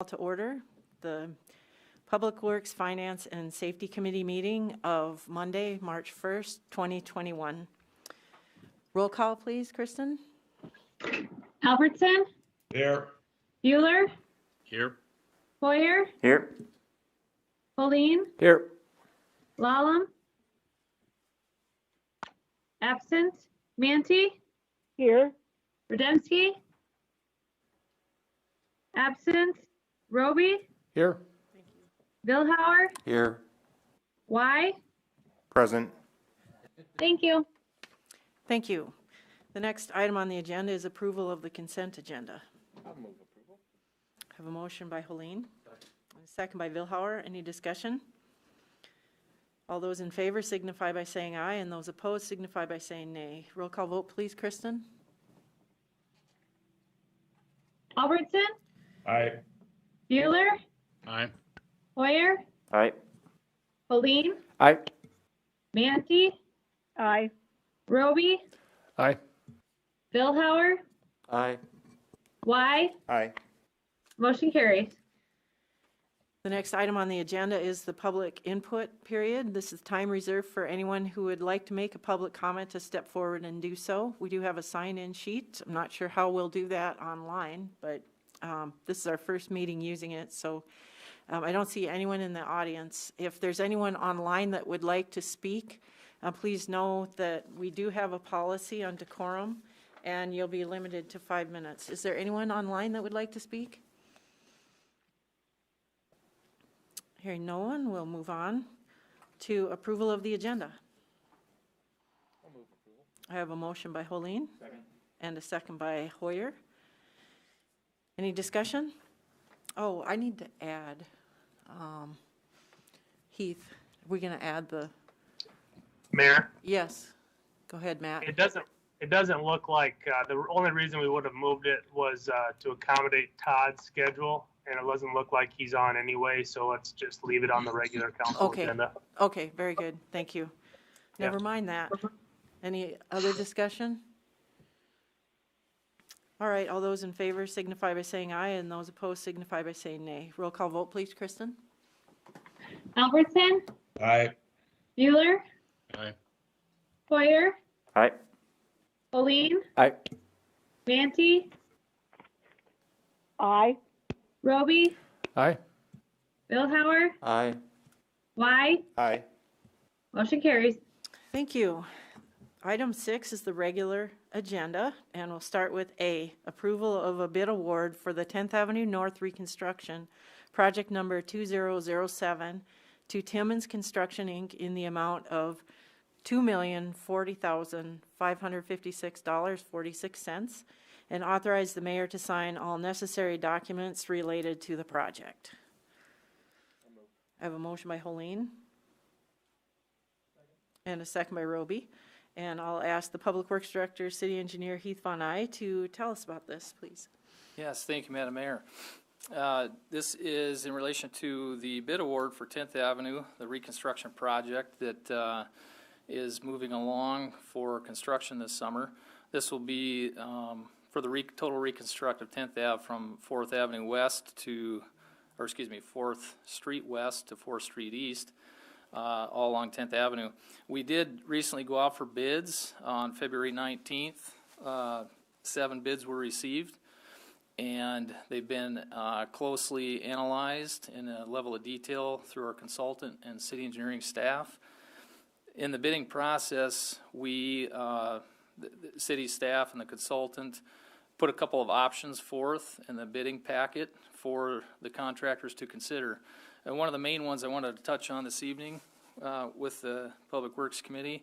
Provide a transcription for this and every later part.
To order the Public Works, Finance, and Safety Committee meeting of Monday, March 1st, 2021. Roll call, please, Kristen. Albertson? Here. Bueller? Here. Hoyer? Here. Pauline? Here. Lallam? Absent? Manti? Here. Rudensky? Absent? Roby? Here. Billhauer? Here. Y? Present. Thank you. Thank you. The next item on the agenda is approval of the consent agenda. I'll move approval. I have a motion by Helene and a second by Billhauer. Any discussion? All those in favor signify by saying aye, and those opposed signify by saying nay. Roll call vote, please, Kristen. Albertson? Aye. Bueller? Aye. Hoyer? Aye. Pauline? Aye. Manti? Aye. Roby? Aye. Billhauer? Aye. Y? Aye. Motion carries. The next item on the agenda is the public input period. This is time reserved for anyone who would like to make a public comment to step forward and do so. We do have a sign-in sheet. I'm not sure how we'll do that online, but this is our first meeting using it, so I don't see anyone in the audience. If there's anyone online that would like to speak, please know that we do have a policy on decorum, and you'll be limited to 5 minutes. Is there anyone online that would like to speak? Hearing no one, we'll move on to approval of the agenda. I'll move approval. I have a motion by Helene Second. and a second by Hoyer. Any discussion? Oh, I need to add, Heath, we're going to add the, Mayor, yes, go ahead, Matt. it doesn't look like, the only reason we would have moved it was to accommodate Todd's schedule, and it doesn't look like he's on anyway, so let's just leave it on the regular council Okay. agenda. Okay, very good, thank you. Yeah. Never mind that. Any other discussion? All right, all those in favor signify by saying aye, and those opposed signify by saying nay. Roll call vote, please, Kristen. Albertson? Aye. Bueller? Aye. Hoyer? Aye. Pauline? Aye. Manti? Aye. Roby? Aye. Billhauer? Aye. Y? Aye. Motion carries. Thank you. Item 6 is the regular agenda, and we'll start with A, approval of a bid award for the 10th Avenue North reconstruction, project number 2007, to Timmons Construction, Inc. in the amount of $2,040,556.46, and authorize the mayor to sign all necessary documents related to the project. I have a motion by Helene and a second by Roby. And I'll ask the Public Works Director, City Engineer Heath Von Eye, to tell us about this, please. Yes, thank you, Madam Mayor. This is in relation to the bid award for 10th Avenue, the reconstruction project that is moving along for construction this summer. This will be for the total reconstruct of 10th Ave from 4th Avenue West to, or excuse me, 4th Street West to 4th Street East. All along 10th Avenue. We did recently go out for bids on February 19th. 7 bids were received, and they've been closely analyzed in a level of detail through our consultant and city engineering staff. In the bidding process, we, the city staff and the consultant, put a couple of options forth in the bidding packet for the contractors to consider. And one of the main ones I wanted to touch on this evening with the Public Works Committee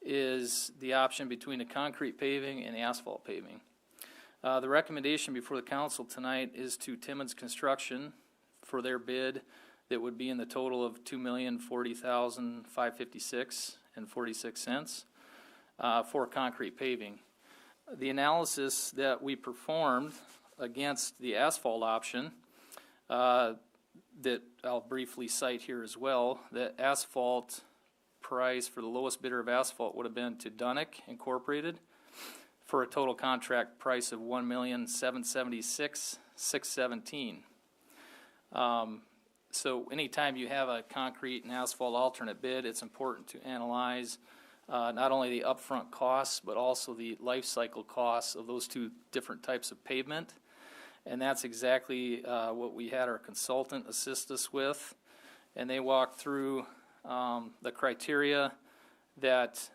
is the option between the concrete paving and the asphalt paving. The recommendation before the council tonight is to Timmons Construction for their bid that would be in the total of $2,040,556.46 for concrete paving. The analysis that we performed against the asphalt option that I'll briefly cite here as well, the asphalt price for the lowest bidder of asphalt would have been to Dunnick Incorporated for a total contract price of $1,776,617. So anytime you have a concrete and asphalt alternate bid, it's important to analyze not only the upfront costs, but also the life cycle costs of those two different types of pavement. And that's exactly what we had our consultant assist us with. And they walked through the criteria that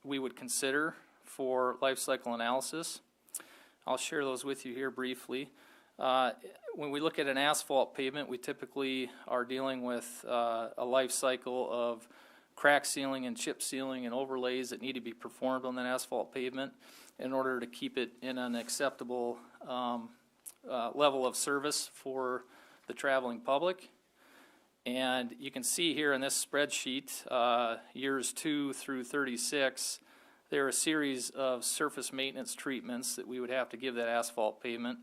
we would consider for life cycle analysis. I'll share those with you here briefly. When we look at an asphalt pavement, we typically are dealing with a life cycle of crack sealing and chip sealing and overlays that need to be performed on that asphalt pavement in order to keep it in an acceptable level of service for the traveling public. And you can see here in this spreadsheet, years 2 through 36, there are a series of surface maintenance treatments that we would have to give that asphalt pavement,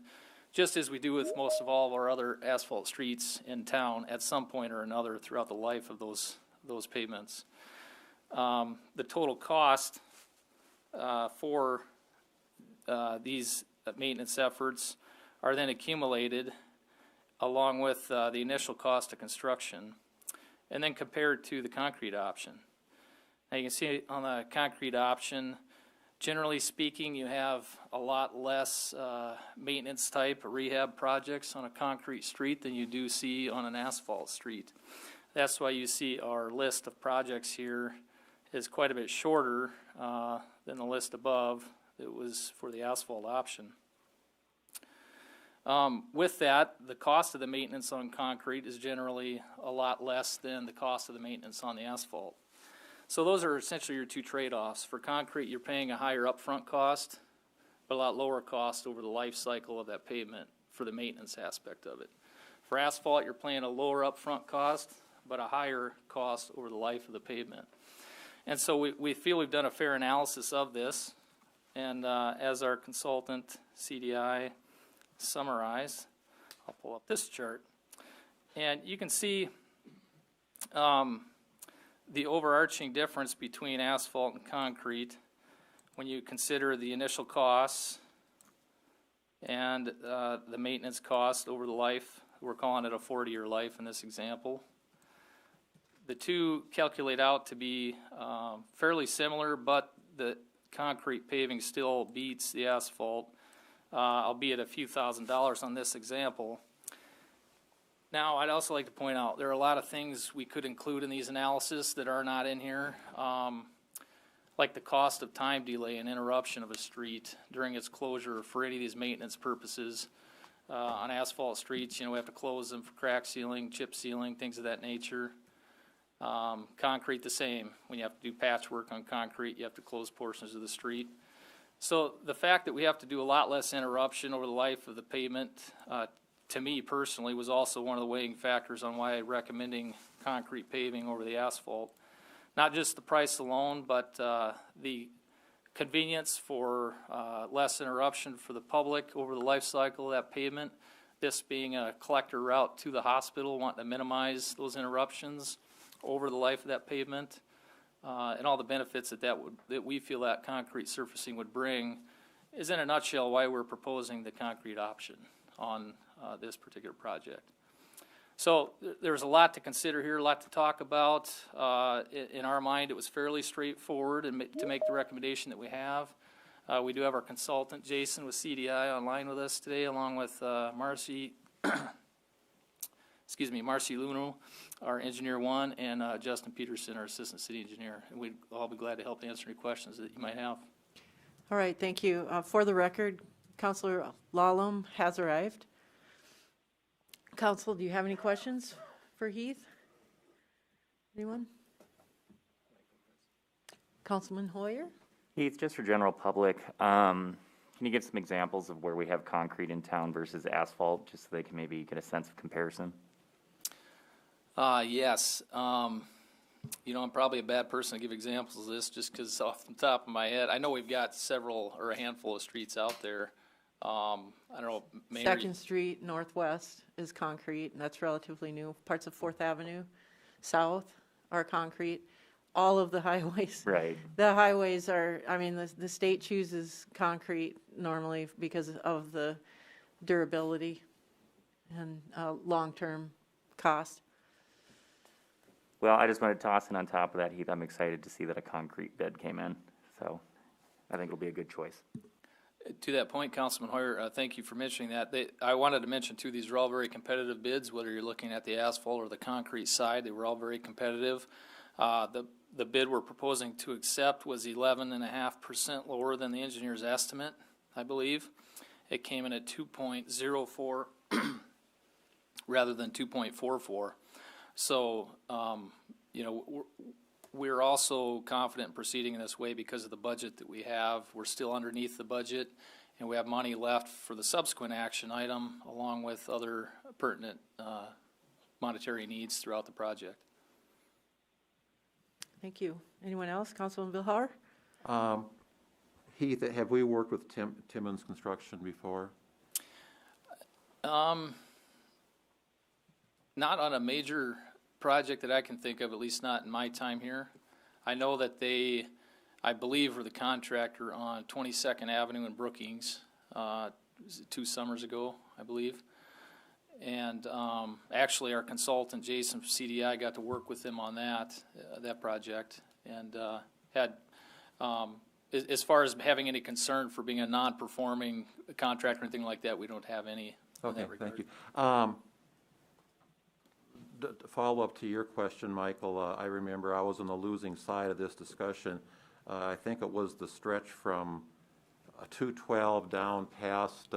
just as we do with most of all of our other asphalt streets in town at some point or another throughout the life of those pavements. The total cost for these maintenance efforts are then accumulated along with the initial cost of construction and then compared to the concrete option. Now you can see on the concrete option, generally speaking, you have a lot less maintenance type rehab projects on a concrete street than you do see on an asphalt street. That's why you see our list of projects here is quite a bit shorter than the list above that was for the asphalt option. With that, the cost of the maintenance on concrete is generally a lot less than the cost of the maintenance on the asphalt. So those are essentially your two trade-offs. For concrete, you're paying a higher upfront cost, but a lot lower cost over the life cycle of that pavement for the maintenance aspect of it. For asphalt, you're paying a lower upfront cost, but a higher cost over the life of the pavement. And so we feel we've done a fair analysis of this, and as our consultant, CDI, summarized, I'll pull up this chart, and you can see the overarching difference between asphalt and concrete when you consider the initial costs and the maintenance cost over the life. We're calling it a 40-year life in this example. The two calculate out to be fairly similar, but the concrete paving still beats the asphalt, albeit a few $1,000s on this example. Now, I'd also like to point out there are a lot of things we could include in these analyses that are not in here, like the cost of time delay and interruption of a street during its closure for any of these maintenance purposes. On asphalt streets, we have to close them for crack sealing, chip sealing, things of that nature. Concrete the same. When you have to do patchwork on concrete, you have to close portions of the street. So the fact that we have to do a lot less interruption over the life of the pavement, to me personally, was also one of the weighing factors on why I'm recommending concrete paving over the asphalt. Not just the price alone, but the convenience for less interruption for the public over the life cycle of that pavement. This being a collector route to the hospital, wanting to minimize those interruptions over the life of that pavement, and all the benefits that we feel that concrete surfacing would bring, is in a nutshell why we're proposing the concrete option on this particular project. So there's a lot to consider here, a lot to talk about. In our mind, it was fairly straightforward to make the recommendation that we have. We do have our consultant, Jason, with CDI online with us today, along with Marcy Luno, our engineer one, and Justin Peterson, our assistant city engineer. And we'd all be glad to help answer any questions that you might have. All right, thank you. For the record, Councilor Lalum has arrived. Council, do you have any questions for Heath? Anyone? Councilman Hoyer? Heath, just for general public, can you give some examples of where we have concrete in town versus asphalt, just so they can maybe get a sense of comparison? Yes. I'm probably a bad person to give examples of this just because off the top of my head, I know we've got several or a handful of streets out there. I don't know. Maybe 2nd Street Northwest is concrete, and that's relatively new. Parts of 4th Avenue South are concrete. All of the highways. Right. The highways are, the state chooses concrete normally because of the durability. and long-term cost. Well, I just want to toss in on top of that, Heath, I'm excited to see that a concrete bid came in. So I think it'll be a good choice. To that point, Councilman Hoyer, thank you for mentioning that. I wanted to mention too, these are all very competitive bids, whether you're looking at the asphalt or the concrete side, they were all very competitive. The bid we're proposing to accept was 11.5% lower than the engineer's estimate, I believe. It came in at 2.04 rather than 2.44. So, we're also confident in proceeding in this way because of the budget that we have. We're still underneath the budget, and we have money left for the subsequent action item, along with other pertinent monetary needs throughout the project. Thank you. Anyone else? Councilman Billhauer? Heath, have we worked with Timmons Construction before? Not on a major project that I can think of, at least not in my time here. I know that they, I believe, were the contractor on 22nd Avenue in Brookings 2 summers ago, I believe. And actually, our consultant, Jason from CDI, got to work with them on that project. And had, as far as having any concern for being a non-performing contractor or anything like that, we don't have any in that regard. Thank you. To follow up to your question, Michael, I remember I was on the losing side of this discussion. I think it was the stretch from 212 down past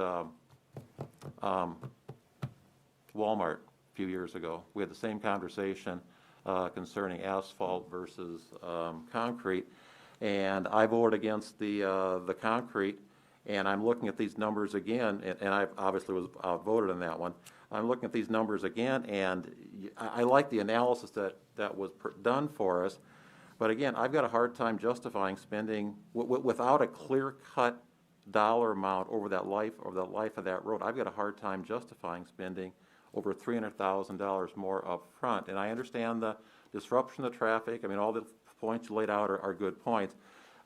Walmart a few years ago. We had the same conversation concerning asphalt versus concrete, and I voted against the concrete. And I'm looking at these numbers again, and I obviously was voted on that one. I'm looking at these numbers again, and I like the analysis that was done for us. But again, I've got a hard time justifying spending without a clear-cut dollar amount over the life of that road. I've got a hard time justifying spending over $300,000 more up front. And I understand the disruption of the traffic. I mean, all the points you laid out are good points.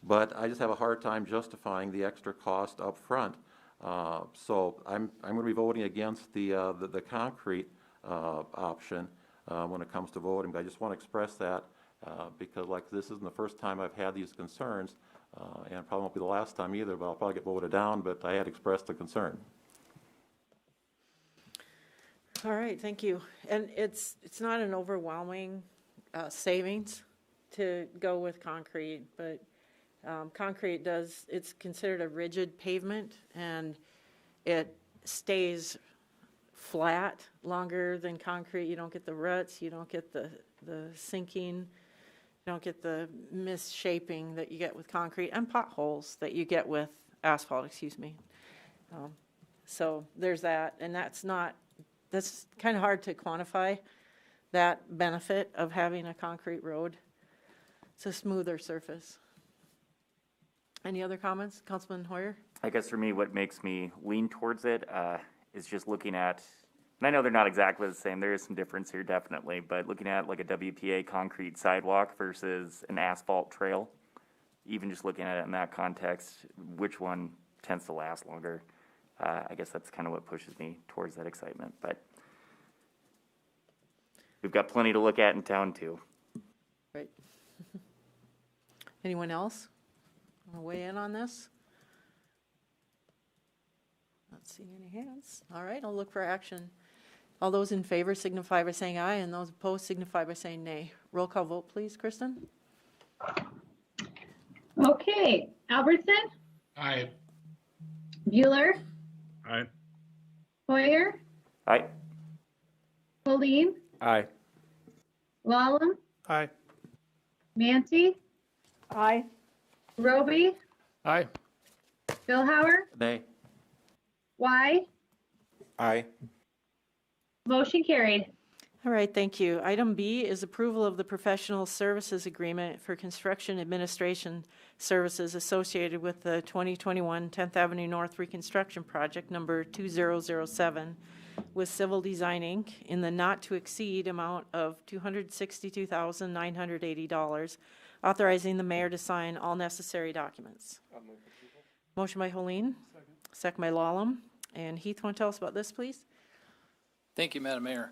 But I just have a hard time justifying the extra cost up front. So I'm going to be voting against the concrete option when it comes to voting. But I just want to express that because this isn't the first time I've had these concerns, and probably won't be the last time either. But I'll probably get voted down. But I had expressed the concern. All right, thank you. And it's not an overwhelming savings to go with concrete, but concrete it's considered a rigid pavement, and it stays flat longer than concrete. You don't get the ruts, you don't get the sinking, you don't get the misshaping that you get with concrete, and potholes that you get with asphalt, excuse me. So there's that, and that's kind of hard to quantify, that benefit of having a concrete road. It's a smoother surface. Any other comments? Councilman Hoyer? I guess for me, what makes me lean towards it is just looking at, and I know they're not exactly the same, there is some difference here definitely, but looking at like a WPA concrete sidewalk versus an asphalt trail, even just looking at it in that context, which one tends to last longer? I guess that's kind of what pushes me towards that excitement, but we've got plenty to look at in town too. Right. Anyone else want to weigh in on this? Not seeing any hands. All right, I'll look for action. All those in favor signify by saying aye, and those opposed signify by saying nay. Roll call vote, please, Kristen. Okay, Albertson, Aye. Bueller, Aye. Hoyer, Aye. Colleen, Aye. Wallem, Aye. Mancy, Aye. Roby, Aye. Billhauer, Nay. Y. Aye. Motion carried. All right, thank you. Item B is approval of the professional services agreement for construction administration services associated with the 2021 10th Avenue North Reconstruction Project number 2007 with Civil Design Inc. in the not-to-exceed amount of $262,980, authorizing the mayor to sign all necessary documents. Motion by Helene, second by Lallam. And Heath, want to tell us about this, please? Thank you, Madam Mayor.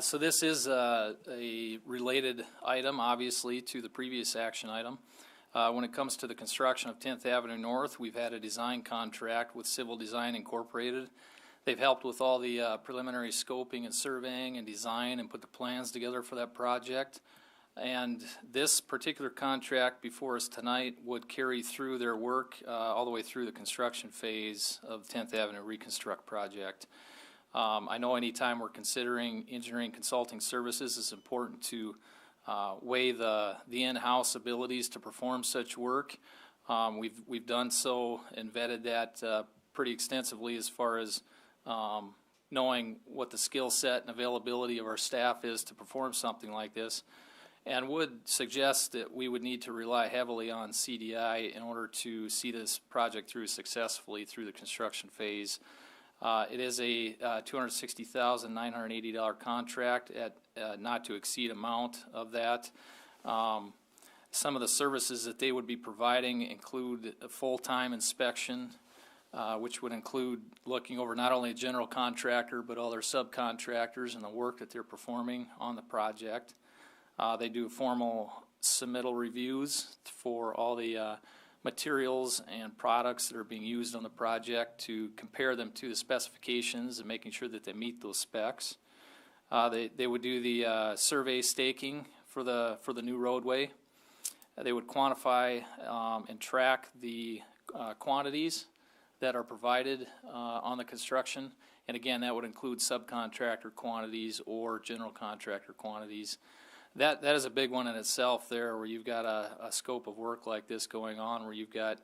So this is a related item, obviously, to the previous action item. When it comes to the construction of 10th Avenue North, we've had a design contract with Civil Design Incorporated. They've helped with all the preliminary scoping and surveying and design and put the plans together for that project. And this particular contract before us tonight would carry through their work all the way through the construction phase of the 10th Avenue Reconstruct project. I know anytime we're considering engineering consulting services, it's important to weigh the in-house abilities to perform such work. We've done so and vetted that pretty extensively as far as knowing what the skill set and availability of our staff is to perform something like this, and would suggest that we would need to rely heavily on CDI in order to see this project through successfully through the construction phase. It is a $260,980 contract at not to exceed amount of that. Some of the services that they would be providing include a full-time inspection, which would include looking over not only a general contractor but all their subcontractors and the work that they're performing on the project. They do formal submittal reviews for all the materials and products that are being used on the project to compare them to the specifications and making sure that they meet those specs. They would do the survey staking for the new roadway. They would quantify and track the quantities that are provided on the construction, and again, that would include subcontractor quantities or general contractor quantities. That is a big one in itself there, where you've got a scope of work like this going on, where you've got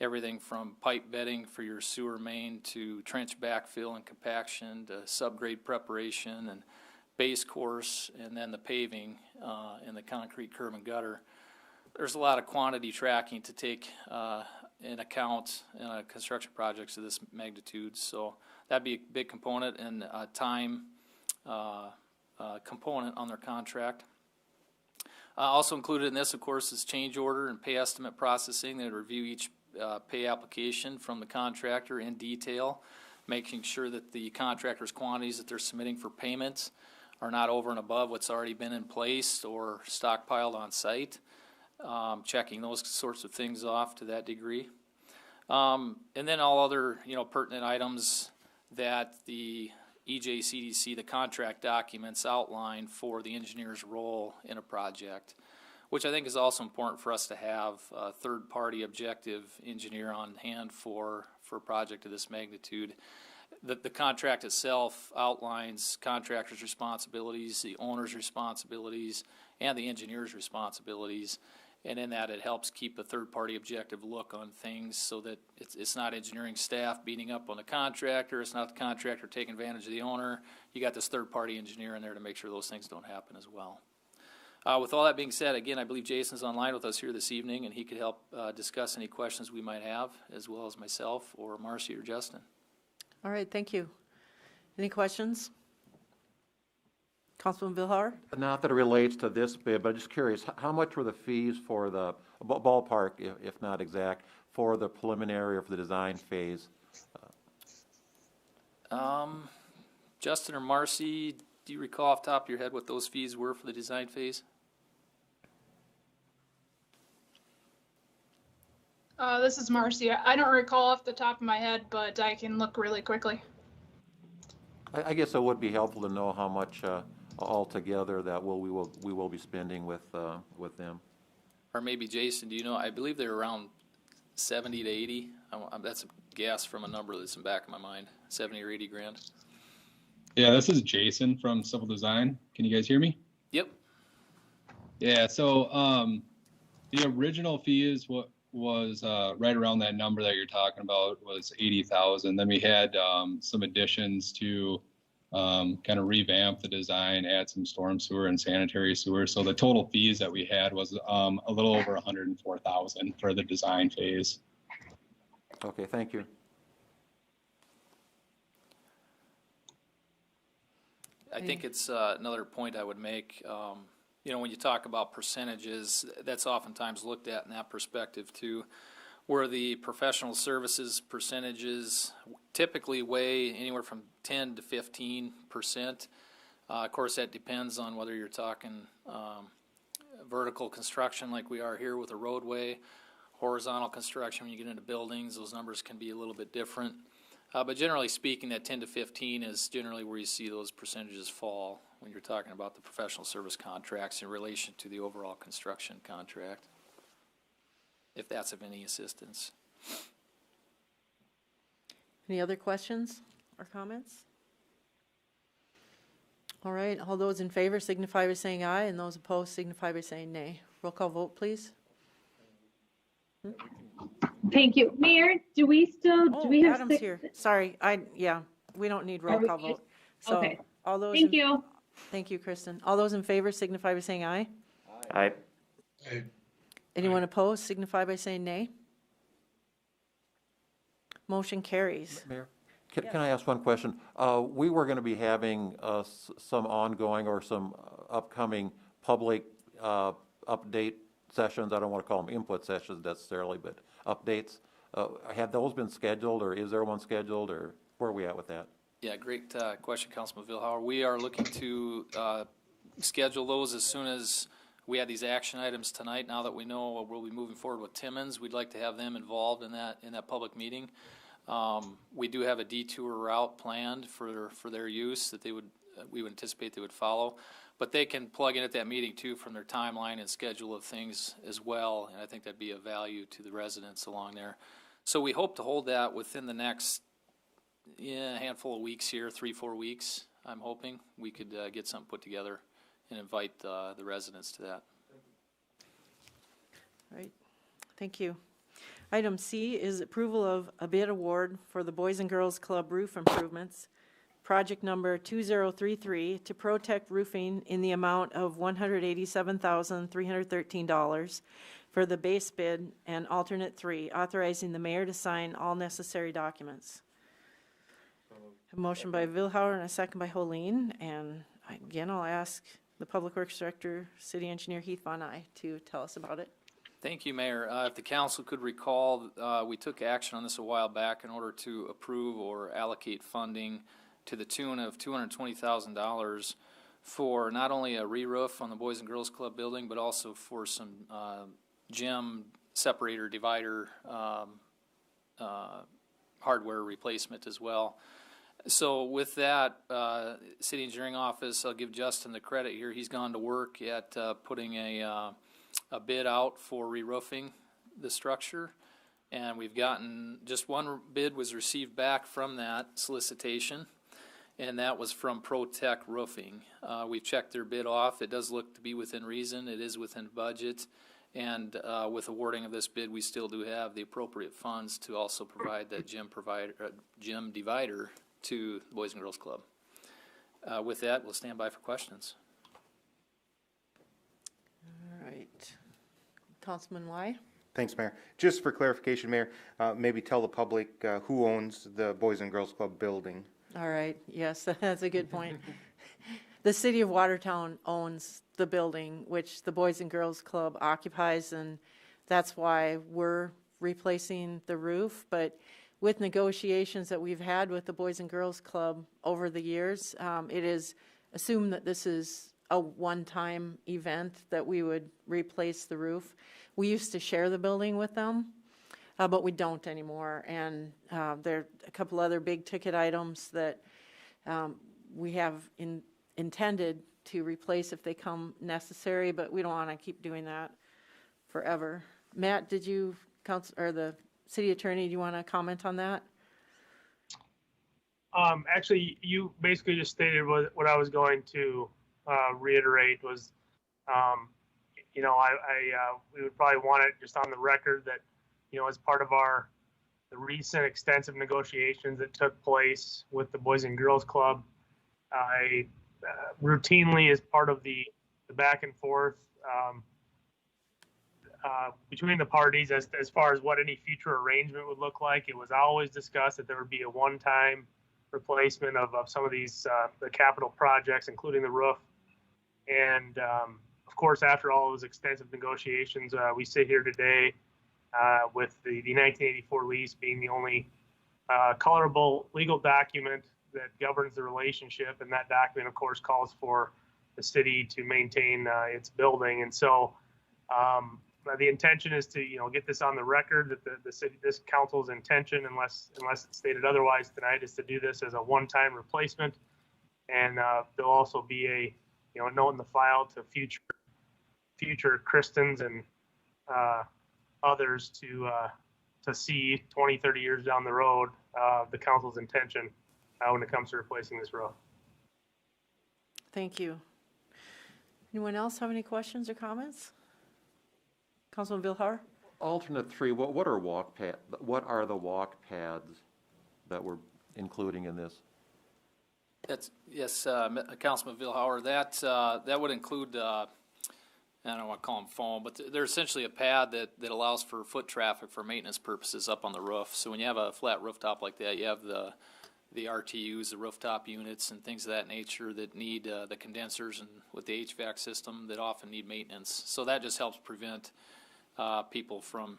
everything from pipe bedding for your sewer main to trench backfill and compaction to subgrade preparation and base course, and then the paving and the concrete curb and gutter. There's a lot of quantity tracking to take in account in construction projects of this magnitude, so that'd be a big component and a time component on their contract. Also included in this, of course, is change order and pay estimate processing. They would review each pay application from the contractor in detail, making sure that the contractor's quantities that they're submitting for payments are not over and above what's already been in place or stockpiled on site. Checking those sorts of things off to that degree. And then all other, pertinent items that the EJCDC, the contract documents, outline for the engineer's role in a project, which I think is also important for us to have a third-party objective engineer on hand for a project of this magnitude. The contract itself outlines contractor's responsibilities, the owner's responsibilities, and the engineer's responsibilities. And in that, it helps keep a third-party objective look on things so that it's not engineering staff beating up on the contractor. It's not the contractor taking advantage of the owner. You got this third-party engineer in there to make sure those things don't happen as well. With all that being said, again, I believe Jason's online with us here this evening, and he could help discuss any questions we might have, as well as myself or Marcy or Justin. All right, thank you. Any questions? Councilman Billhauer? Not that it relates to this bid, but I'm just curious, how much were the fees for the ballpark, if not exact, for the preliminary or for the design phase? Justin or Marcy, do you recall off the top of your head what those fees were for the design phase? This is Marcy. I don't recall off the top of my head, but I can look really quickly. I guess it would be helpful to know how much altogether that we will be spending with them. Or maybe Jason, do you know? I believe they're around 70 to 80. That's a guess from a number that's in the back of my mind. 70 or 80 grand. Yeah, this is Jason from Civil Design. Can you guys hear me? Yep. Yeah. So the original fee is what was right around that number that you're talking about, was 80,000. Then we had some additions to kind of revamp the design, add some storm sewer and sanitary sewer. So the total fees that we had was a little over 104,000 for the design phase. Okay, thank you. I think it's another point I would make. When you talk about percentages, that's oftentimes looked at in that perspective too. where the professional services percentages typically weigh anywhere from 10 to 15%. Of course, that depends on whether you're talking vertical construction like we are here with a roadway, horizontal construction when you get into buildings, those numbers can be a little bit different. But generally speaking, that 10 to 15 is generally where you see those percentages fall when you're talking about the professional service contracts in relation to the overall construction contract, if that's of any assistance. Any other questions or comments? All right, all those in favor signify by saying aye, and those opposed signify by saying nay. Roll call vote, please. Thank you. Mayor, do we have Adam's six? here. Sorry, we don't need roll Are we call good? vote. So Okay. all those. Thank you. Thank you, Kristen. All those in favor signify by saying aye. Aye. Anyone opposed signify by saying nay. Motion carries. Mayor, can I ask one question? We were going to be having some ongoing or some upcoming public update sessions. I don't want to call them input sessions necessarily, but updates. Have those been scheduled, or is there one scheduled, or where are we at with that? Yeah, great question, Councilman Vilhauer. We are looking to schedule those as soon as we have these action items tonight. Now that we know we'll be moving forward with Timmons, we'd like to have them involved in that public meeting. We do have a detour route planned for their use that we would anticipate they would follow, but they can plug in at that meeting too from their timeline and schedule of things as well, and I think that'd be of value to the residents along there. So we hope to hold that within the next a handful of weeks here, 3-4 weeks. I'm hoping we could get something put together and invite the residents to that. All right, thank you. Item C is approval of a bid award for the Boys and Girls Club roof improvements, project number 2033, to Protect Roofing in the amount of $187,313 for the base bid and alternate 3, authorizing the mayor to sign all necessary documents. A motion by Vilhauer and a second by Holeen, and again, I'll ask the Public Works Director, City Engineer Heath Von Eye, to tell us about it. Thank you, Mayor. If the council could recall, we took action on this a while back in order to approve or allocate funding to the tune of $220,000 for not only a re-roof on the Boys and Girls Club building, but also for some gym separator divider hardware replacement as well. So with that, City Engineering Office, I'll give Justin the credit here. He's gone to work at putting a bid out for re-roofing the structure, and we've gotten just one bid was received back from that solicitation, and that was from Protect Roofing. We've checked their bid off. It does look to be within reason. It is within budget, and with awarding of this bid, we still do have the appropriate funds to also provide that gym divider to the Boys and Girls Club. With that, we'll stand by for questions. All right. Councilman Y. Thanks, Mayor. Just for clarification, Mayor, maybe tell the public who owns the Boys and Girls Club building. All right, yes, that's a good point. The City of Watertown owns the building which the Boys and Girls Club occupies, and that's why we're replacing the roof. But with negotiations that we've had with the Boys and Girls Club over the years, it is assumed that this is a one-time event that we would replace the roof. We used to share the building with them, but we don't anymore. And there are a couple other big ticket items that we have intended to replace if they come necessary, but we don't want to keep doing that forever. Matt, did you, or the city attorney, do you want to comment on that? Actually, you basically just stated what I was going to reiterate was, we would probably want it just on the record that, as part of the recent extensive negotiations that took place with the Boys and Girls Club, I routinely, as part of the back and forth between the parties as far as what any future arrangement would look like, it was always discussed that there would be a one-time replacement of some of these the capital projects, including the roof. And of course, after all those extensive negotiations, we sit here today with the 1984 lease being the only colorable legal document that governs the relationship. And that document, of course, calls for the city to maintain its building. And so the intention is to, get this on the record that the city, this council's intention, unless it's stated otherwise tonight, is to do this as a one-time replacement. And there'll also be a, note in the file to future Kristens and others to see 20, 30 years down the road, the council's intention when it comes to replacing this roof. Thank you. Anyone else have any questions or comments? Councilman Vilhar? Alternate 3, what are what are the walk pads that we're including in this? That's, yes, Councilman Vilhauer, that would include, I don't want to call them foam, but they're essentially a pad that allows for foot traffic for maintenance purposes up on the roof. So when you have a flat rooftop like that, you have the RTUs, the rooftop units, and things of that nature that need the condensers, and with the HVAC system that often need maintenance. So that just helps prevent people from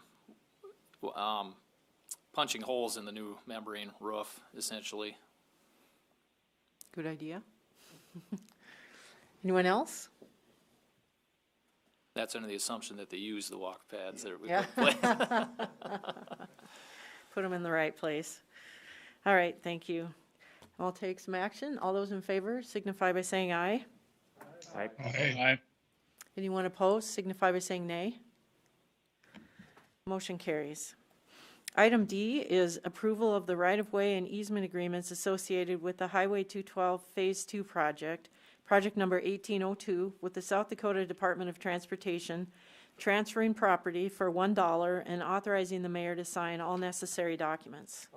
punching holes in the new membrane roof, essentially. Good idea. Anyone else? That's under the assumption that they use the walk pads that we Yeah. Put them in the right place. All right, thank you. I'll take some action. All those in favor signify by saying aye. Aye. Aye. Anyone opposed signify by saying nay. Motion carries. Item D is approval of the right-of-way and easement agreements associated with the Highway 212 Phase 2 project, project number 1802, with the South Dakota Department of Transportation, transferring property for $1 and authorizing the mayor to sign all necessary documents.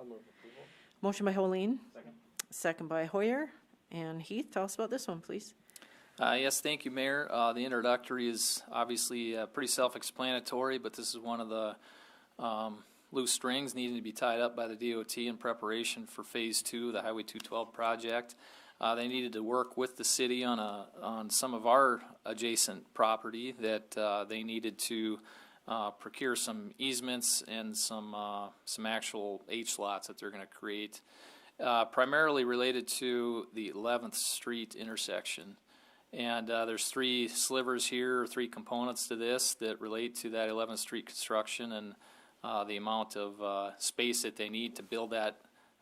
Motion by Holeen. Second by Hoyer. And Heath, tell us about this one, please. Yes, thank you, Mayor. The introductory is obviously pretty self-explanatory, but this is one of the loose strings needing to be tied up by the DOT in preparation for Phase 2, the Highway 212 project. They needed to work with the city on some of our adjacent property that they needed to procure some easements and some actual H-lots that they're going to create, primarily related to the 11th Street intersection. And there's 3 slivers here, or 3 components to this that relate to that 11th Street construction and the amount of space that they need to build that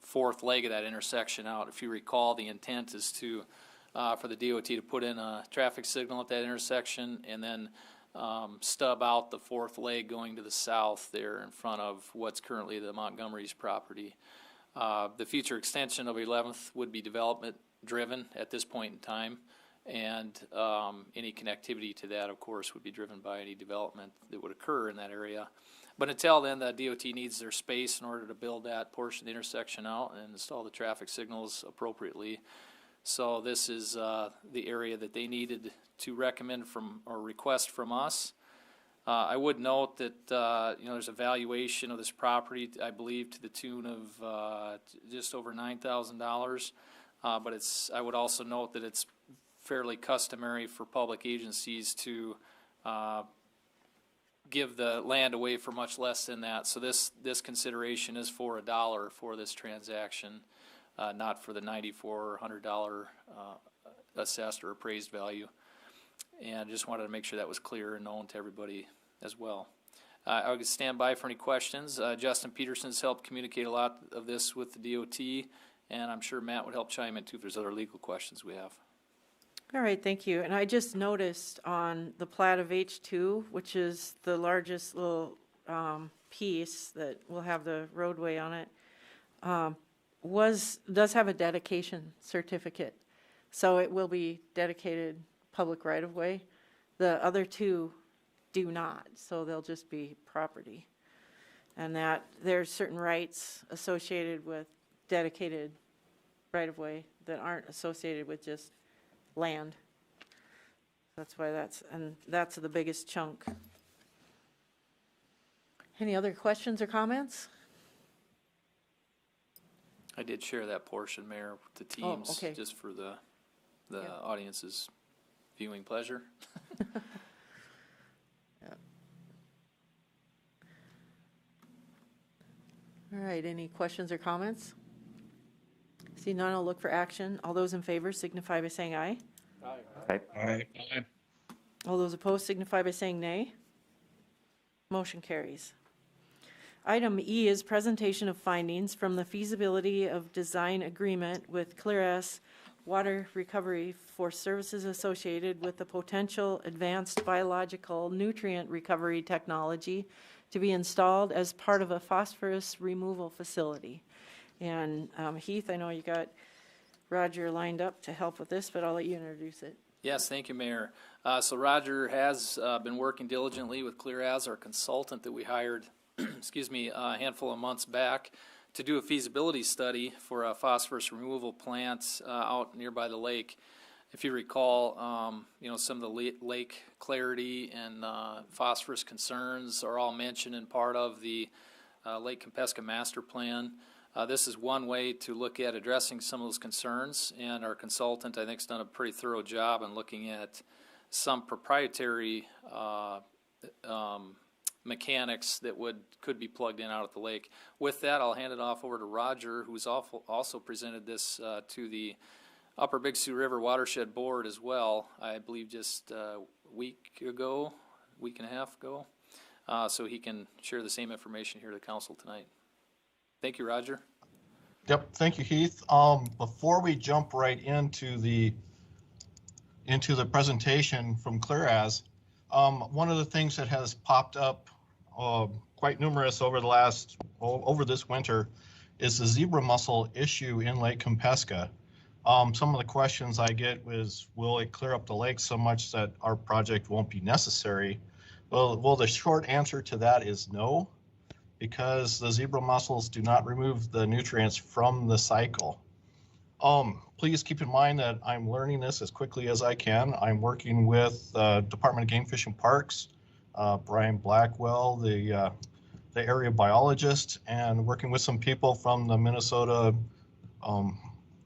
4th leg of that intersection out. If you recall, the intent is to for the DOT to put in a traffic signal at that intersection and then stub out the 4th leg going to the south there in front of what's currently the Montgomery's property. The future extension of 11th would be development driven at this point in time, and any connectivity to that, of course, would be driven by any development that would occur in that area. But until then, the DOT needs their space in order to build that portion of the intersection out and install the traffic signals appropriately. So this is the area that they needed to recommend from or request from us. I would note that there's a valuation of this property, I believe, to the tune of just over $9,000. But I would also note that it's fairly customary for public agencies to give the land away for much less than that. So this consideration is for $1 for this transaction, not for the $9,400 assessed or appraised value. And just wanted to make sure that was clear and known to everybody as well. I would stand by for any questions. Justin Peterson's helped communicate a lot of this with the DOT, and I'm sure Matt would help chime in too if there's other legal questions we have. All right, thank you. And I just noticed on the plat of H2, which is the largest little piece that will have the roadway on it, does have a dedication certificate. So it will be dedicated public right-of-way. The other 2 do not, so they'll just be property. And that there's certain rights associated with dedicated right-of-way that aren't associated with just land. That's why that's the biggest chunk. Any other questions or comments? I did share that portion, Mayor, with the teams, okay. just for the audience's viewing pleasure. right, any questions or comments? See none, I'll look for action. All those in favor signify by saying aye. Aye. All those opposed signify by saying nay. Motion carries. Item E is presentation of findings from the feasibility of design agreement with ClearS Water Recovery for services associated with the potential advanced biological nutrient recovery technology to be installed as part of a phosphorus removal facility. And Heath, I know you got Roger lined up to help with this, but I'll let you introduce it. Yes, thank you, Mayor. So Roger has been working diligently with ClearAs, our consultant that we hired, excuse me, a handful of months back to do a feasibility study for a phosphorus removal plant out nearby the lake. If you recall, some of the lake clarity and phosphorus concerns are all mentioned in part of the Lake Kempesca Master Plan. This is one way to look at addressing some of those concerns, and our consultant, I think, has done a pretty thorough job in looking at some proprietary mechanics that could be plugged in out at the lake. With that, I'll hand it off over to Roger, who's also presented this to the Upper Big Sioux River Watershed Board as well, I believe just a week and a half ago, so he can share the same information here to the council tonight. Thank you, Roger. Yep, thank you, Heath. Before we jump right into the presentation from ClearAs, one of the things that has popped up quite numerous over this winter is the zebra mussel issue in Lake Kempesca. Some of the questions I get is, will it clear up the lake so much that our project won't be necessary? Well, the short answer to that is no, because the zebra mussels do not remove the nutrients from the cycle. Please keep in mind that I'm learning this as quickly as I can. I'm working with Department of Game Fish and Parks, Brian Blackwell, the area biologist, and working with some people from the Minnesota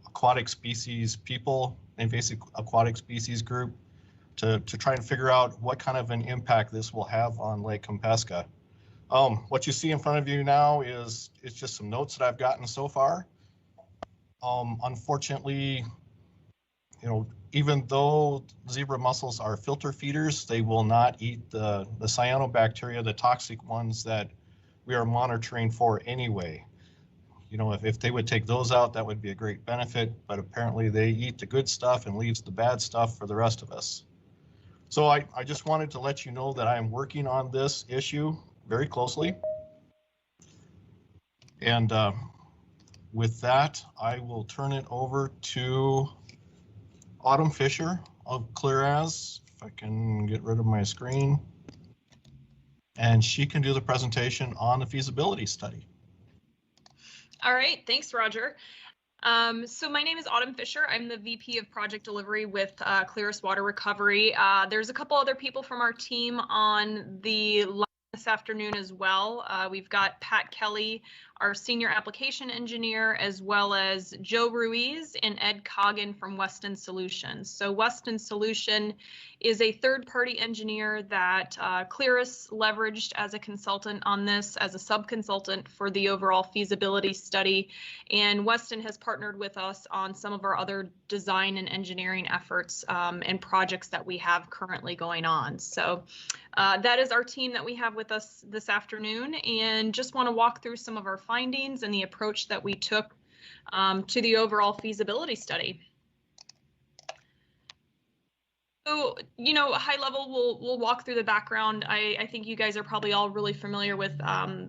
aquatic species people, invasive aquatic species group, to try and figure out what kind of an impact this will have on Lake Kempesca. What you see in front of you now is just some notes that I've gotten so far. Unfortunately, even though zebra mussels are filter feeders, they will not eat the cyanobacteria, the toxic ones that we are monitoring for anyway. If they would take those out, that would be a great benefit, but apparently they eat the good stuff and leaves the bad stuff for the rest of us. So I just wanted to let you know that I am working on this issue very closely. And with that, I will turn it over to Autumn Fisher of ClearAs, if I can get rid of my screen. And she can do the presentation on the feasibility study. All right, thanks, Roger. So my name is Autumn Fisher. I'm the VP of Project Delivery with ClearS Water Recovery. There's a couple other people from our team on the line this afternoon as well. We've got Pat Kelly, our Senior Application Engineer, as well as Joe Ruiz and Ed Coggin from Weston Solutions. So Weston Solution is a third-party engineer that ClearS leveraged as a consultant on this, as a sub-consultant for the overall feasibility study. And Weston has partnered with us on some of our other design and engineering efforts and projects that we have currently going on. So that is our team that we have with us this afternoon, and just want to walk through some of our findings and the approach that we took to the overall feasibility study. So, high level, we'll walk through the background. I think you guys are probably all really familiar with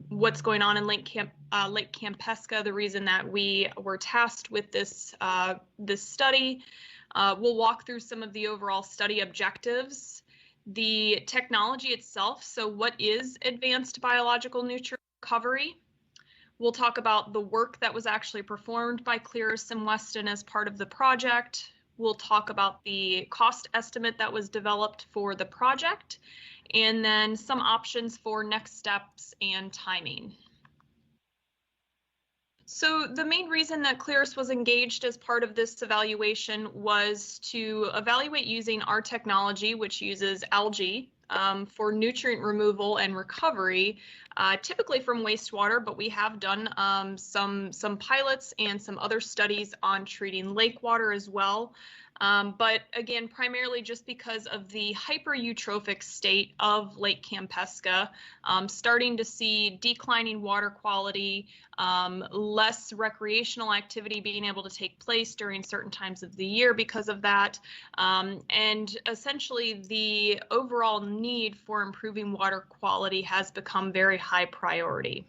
what's going on in Lake Kempesca, the reason that we were tasked with this study. We'll walk through some of the overall study objectives, the technology itself. So what is advanced biological nutrient recovery? We'll talk about the work that was actually performed by ClearS and Weston as part of the project. We'll talk about the cost estimate that was developed for the project, and then some options for next steps and timing. So the main reason that ClearS was engaged as part of this evaluation was to evaluate using our technology, which uses ALGAE for nutrient removal and recovery, typically from wastewater, but we have done some pilots and some other studies on treating lake water as well. But again, primarily just because of the hypereutrophic state of Lake Campesca, starting to see declining water quality, less recreational activity being able to take place during certain times of the year because of that, and essentially the overall need for improving water quality has become very high priority.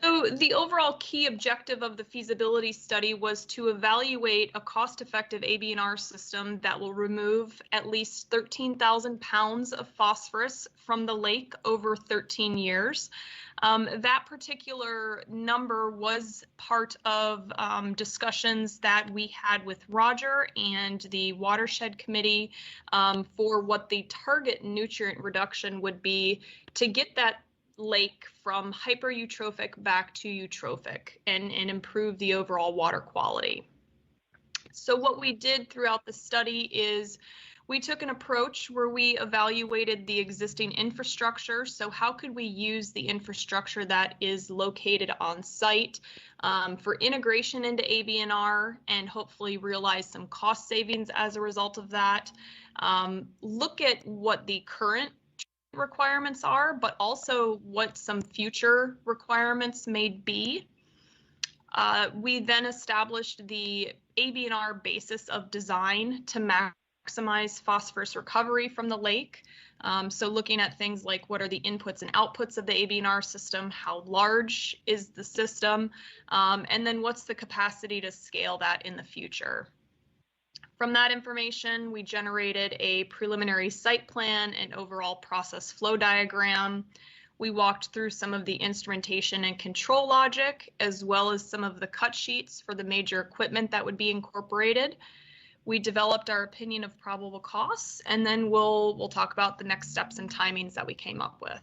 So the overall key objective of the feasibility study was to evaluate a cost-effective ABNR system that will remove at least 13,000 pounds of phosphorus from the lake over 13 years. That particular number was part of discussions that we had with Roger and the watershed committee for what the target nutrient reduction would be to get that lake from hypereutrophic back to eutrophic and improve the overall water quality. So what we did throughout the study is we took an approach where we evaluated the existing infrastructure. So how could we use the infrastructure that is located on site for integration into ABNR and hopefully realize some cost savings as a result of that. Look at what the current requirements are, but also what some future requirements may be. We then established the ABNR basis of design to maximize phosphorus recovery from the lake. So looking at things like what are the inputs and outputs of the ABNR system, how large is the system, and then what's the capacity to scale that in the future. From that information, we generated a preliminary site plan and overall process flow diagram. We walked through some of the instrumentation and control logic, as well as some of the cut sheets for the major equipment that would be incorporated. We developed our opinion of probable costs, and then we'll talk about the next steps and timings that we came up with.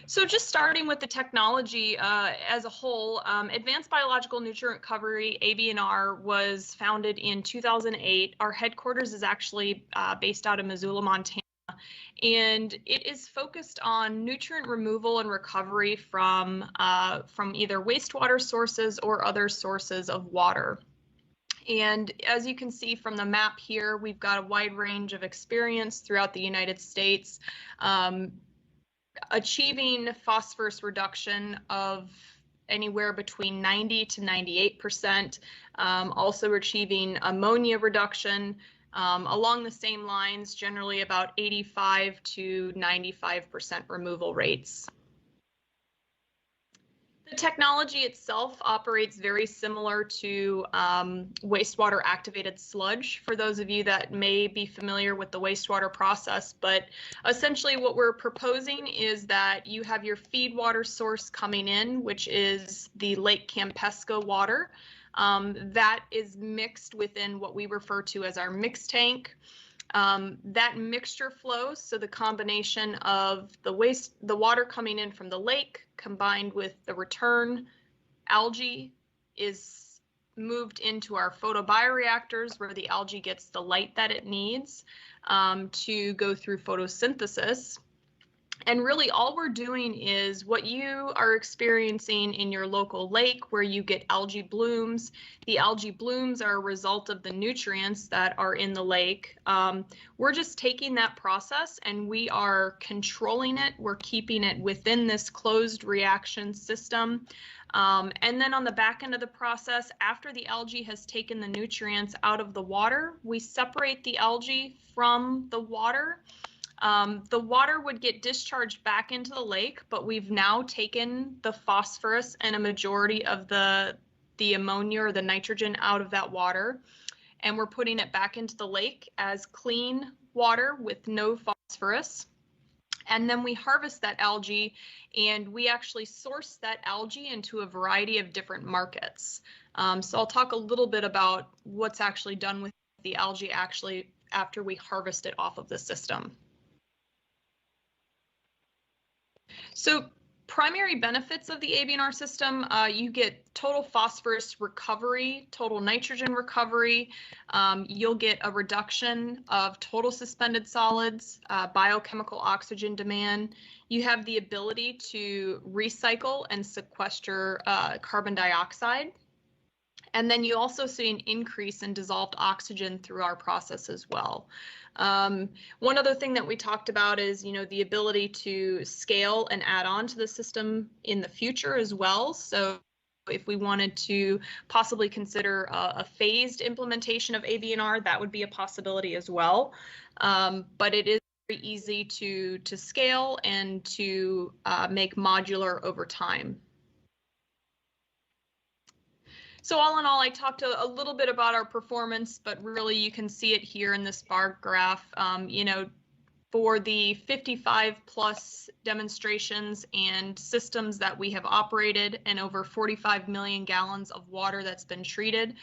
So just starting with the technology as a whole, Advanced Biological Nutrient Recovery, ABNR, was founded in 2008. Our headquarters is actually based out of Missoula, Montana, and it is focused on nutrient removal and recovery from either wastewater sources or other sources of water. And as you can see from the map here, we've got a wide range of experience throughout the United States. Achieving phosphorus reduction of anywhere between 90 to 98%, also achieving ammonia reduction along the same lines, generally about 85 to 95% removal rates. The technology itself operates very similar to wastewater activated sludge, for those of you that may be familiar with the wastewater process. But essentially what we're proposing is that you have your feed water source coming in, which is the Lake Campesca water. That is mixed within what we refer to as our mix tank. That mixture flows, so the combination of the water coming in from the lake combined with the return algae is moved into our photobioreactors, where the algae gets the light that it needs to go through photosynthesis. And really all we're doing is what you are experiencing in your local lake, where you get algae blooms. The algae blooms are a result of the nutrients that are in the lake. We're just taking that process and we are controlling it. We're keeping it within this closed reaction system. And then on the back end of the process, after the algae has taken the nutrients out of the water, we separate the algae from the water. The water would get discharged back into the lake, but we've now taken the phosphorus and a majority of the ammonia or the nitrogen out of that water, and we're putting it back into the lake as clean water with no phosphorus. And then we harvest that algae, and we actually source that algae into a variety of different markets. So I'll talk a little bit about what's actually done with the algae after we harvest it off of the system. So Primary benefits of the ABNR system, you get total phosphorus recovery, total nitrogen recovery. You'll get a reduction of total suspended solids, biochemical oxygen demand. You have the ability to recycle and sequester carbon dioxide. And then you also see an increase in dissolved oxygen through our process as well. One other thing that we talked about is, the ability to scale and add on to the system in the future as well. So if we wanted to possibly consider a phased implementation of ABNR, that would be a possibility as well. But it is very easy to scale and to make modular over time. So all in all, I talked a little bit about our performance, but really you can see it here in this bar graph. For the 55 plus demonstrations and systems that we have operated and over 45 million gallons of water that's been treated,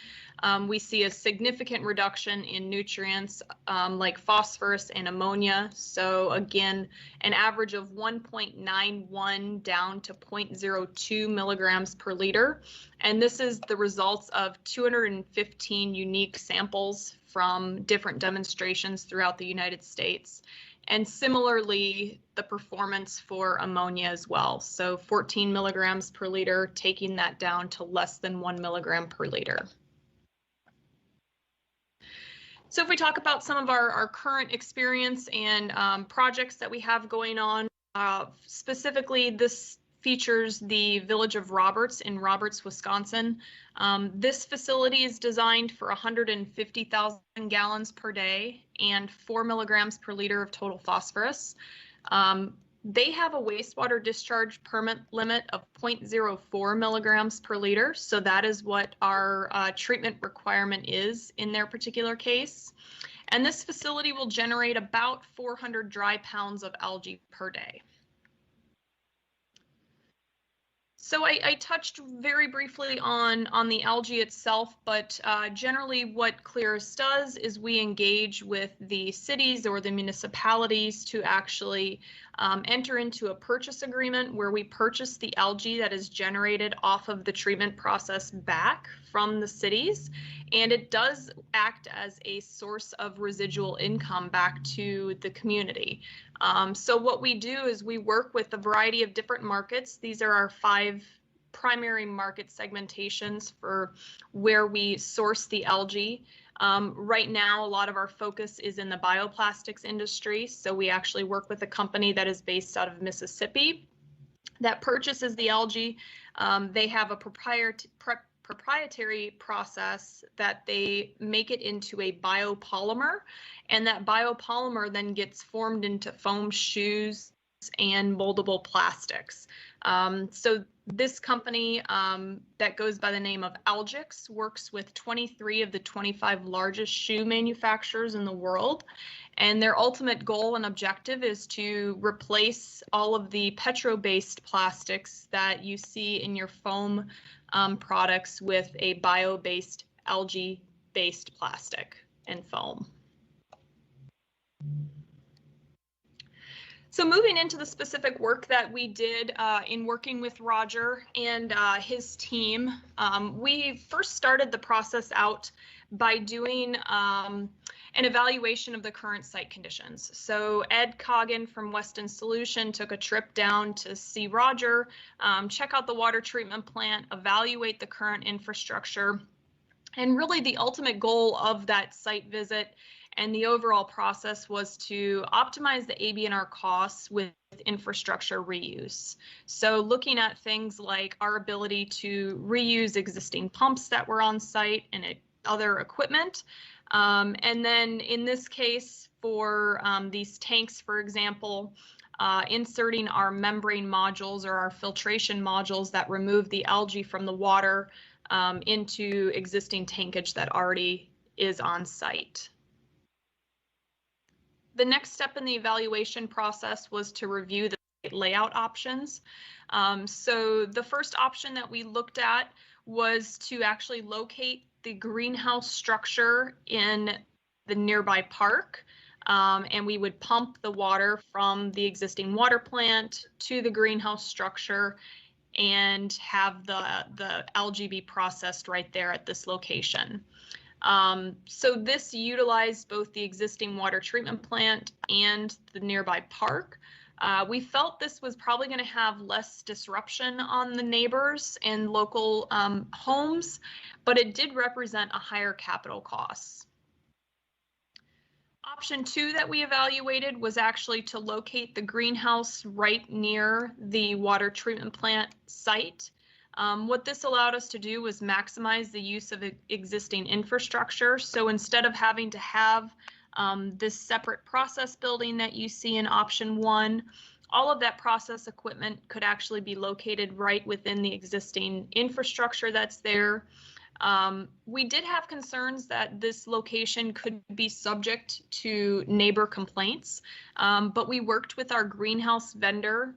we see a significant reduction in nutrients like phosphorus and ammonia. So again, an average of 1.91 down to 0.02 milligrams per liter. And this is the results of 215 unique samples from different demonstrations throughout the United States. And similarly, the performance for ammonia as well. So 14 milligrams per liter, taking that down to less than 1 milligram per liter. So if we talk about some of our current experience and projects that we have going on, specifically this features the village of Roberts in Roberts, Wisconsin. This facility is designed for 150,000 gallons per day and 4 milligrams per liter of total phosphorus. They have a wastewater discharge permit limit of 0.04 milligrams per liter. So that is what our treatment requirement is in their particular case. And this facility will generate about 400 dry pounds of algae per day. So I touched very briefly on the algae itself, but generally what Clearis does is we engage with the cities or the municipalities to actually enter into a purchase agreement where we purchase the algae that is generated off of the treatment process back from the cities, and it does act as a source of residual income back to the community. So what we do is we work with a variety of different markets. These are our 5 primary market segmentations for where we source the algae. Right now, a lot of our focus is in the bioplastics industry. So we actually work with a company that is based out of Mississippi that purchases the algae. They have a proprietary process that they make it into a biopolymer, and that biopolymer then gets formed into foam shoes and moldable plastics. So this company that goes by the name of ALGAE works with 23 of the 25 largest shoe manufacturers in the world. And their ultimate goal and objective is to replace all of the petro-based plastics that you see in your foam products with a bio-based, algae-based plastic and foam. So moving into the specific work that we did in working with Roger and his team, we first started the process out by doing an evaluation of the current site conditions. So Ed Coggin from Weston Solution took a trip down to see Roger, check out the water treatment plant, evaluate the current infrastructure, and really the ultimate goal of that site visit and the overall process was to optimize the ABNR costs with infrastructure reuse. So looking at things like our ability to reuse existing pumps that were on site and other equipment. And then in this case, for these tanks, for example, inserting our membrane modules or our filtration modules that remove the algae from the water into existing tankage that already is on site. The next step in the evaluation process was to review the layout options. So the first option that we looked at was to actually locate the greenhouse structure in the nearby park. and we would pump the water from the existing water plant to the greenhouse structure and have the algae be processed right there at this location. So this utilized both the existing water treatment plant and the nearby park. We felt this was probably going to have less disruption on the neighbors and local homes, but it did represent a higher capital cost. Option 2 that we evaluated was actually to locate the greenhouse right near the water treatment plant site. What this allowed us to do was maximize the use of existing infrastructure. So instead of having to have this separate process building that you see in option 1, all of that process equipment could actually be located right within the existing infrastructure that's there. We did have concerns that this location could be subject to neighbor complaints, but we worked with our greenhouse vendor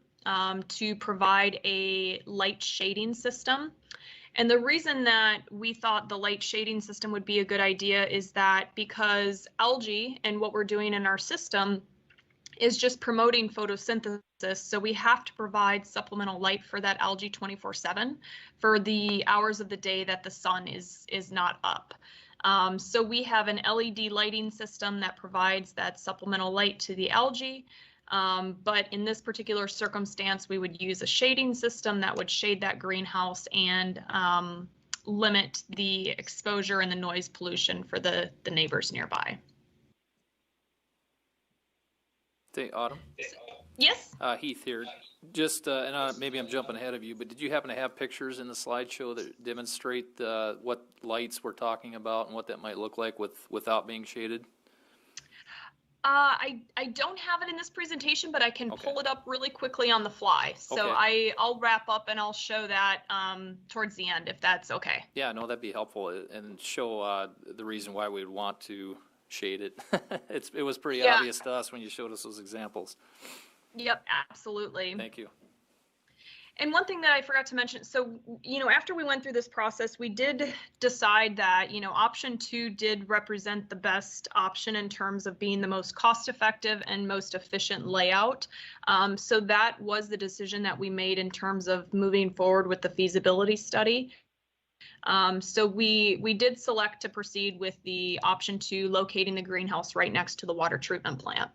to provide a light shading system. And the reason that we thought the light shading system would be a good idea is that because algae and what we're doing in our system is just promoting photosynthesis, so we have to provide supplemental light for that algae 24/7 for the hours of the day that the sun is not up. So we have an LED lighting system that provides that supplemental light to the algae. But in this particular circumstance, we would use a shading system that would shade that greenhouse and limit the exposure and the noise pollution for the neighbors nearby. Hey, Autumn? Yes? Heath here. Just, and maybe I'm jumping ahead of you, but did you happen to have pictures in the slideshow that demonstrate what lights we're talking about and what that might look like without being shaded? I don't have it in this presentation, but I can pull it up really quickly on the fly. So I'll wrap up and I'll show that towards the end, if that's okay. Yeah, no, that'd be helpful and show the reason why we would want to shade it. It was pretty obvious to us when you showed us those examples. Yep, absolutely. Thank you. And one thing that I forgot to mention, so, after we went through this process, we did decide that, option 2 did represent the best option in terms of being the most cost-effective and most efficient layout. So that was the decision that we made in terms of moving forward with the feasibility study. So we did select to proceed with the option 2, locating the greenhouse right next to the water treatment plant.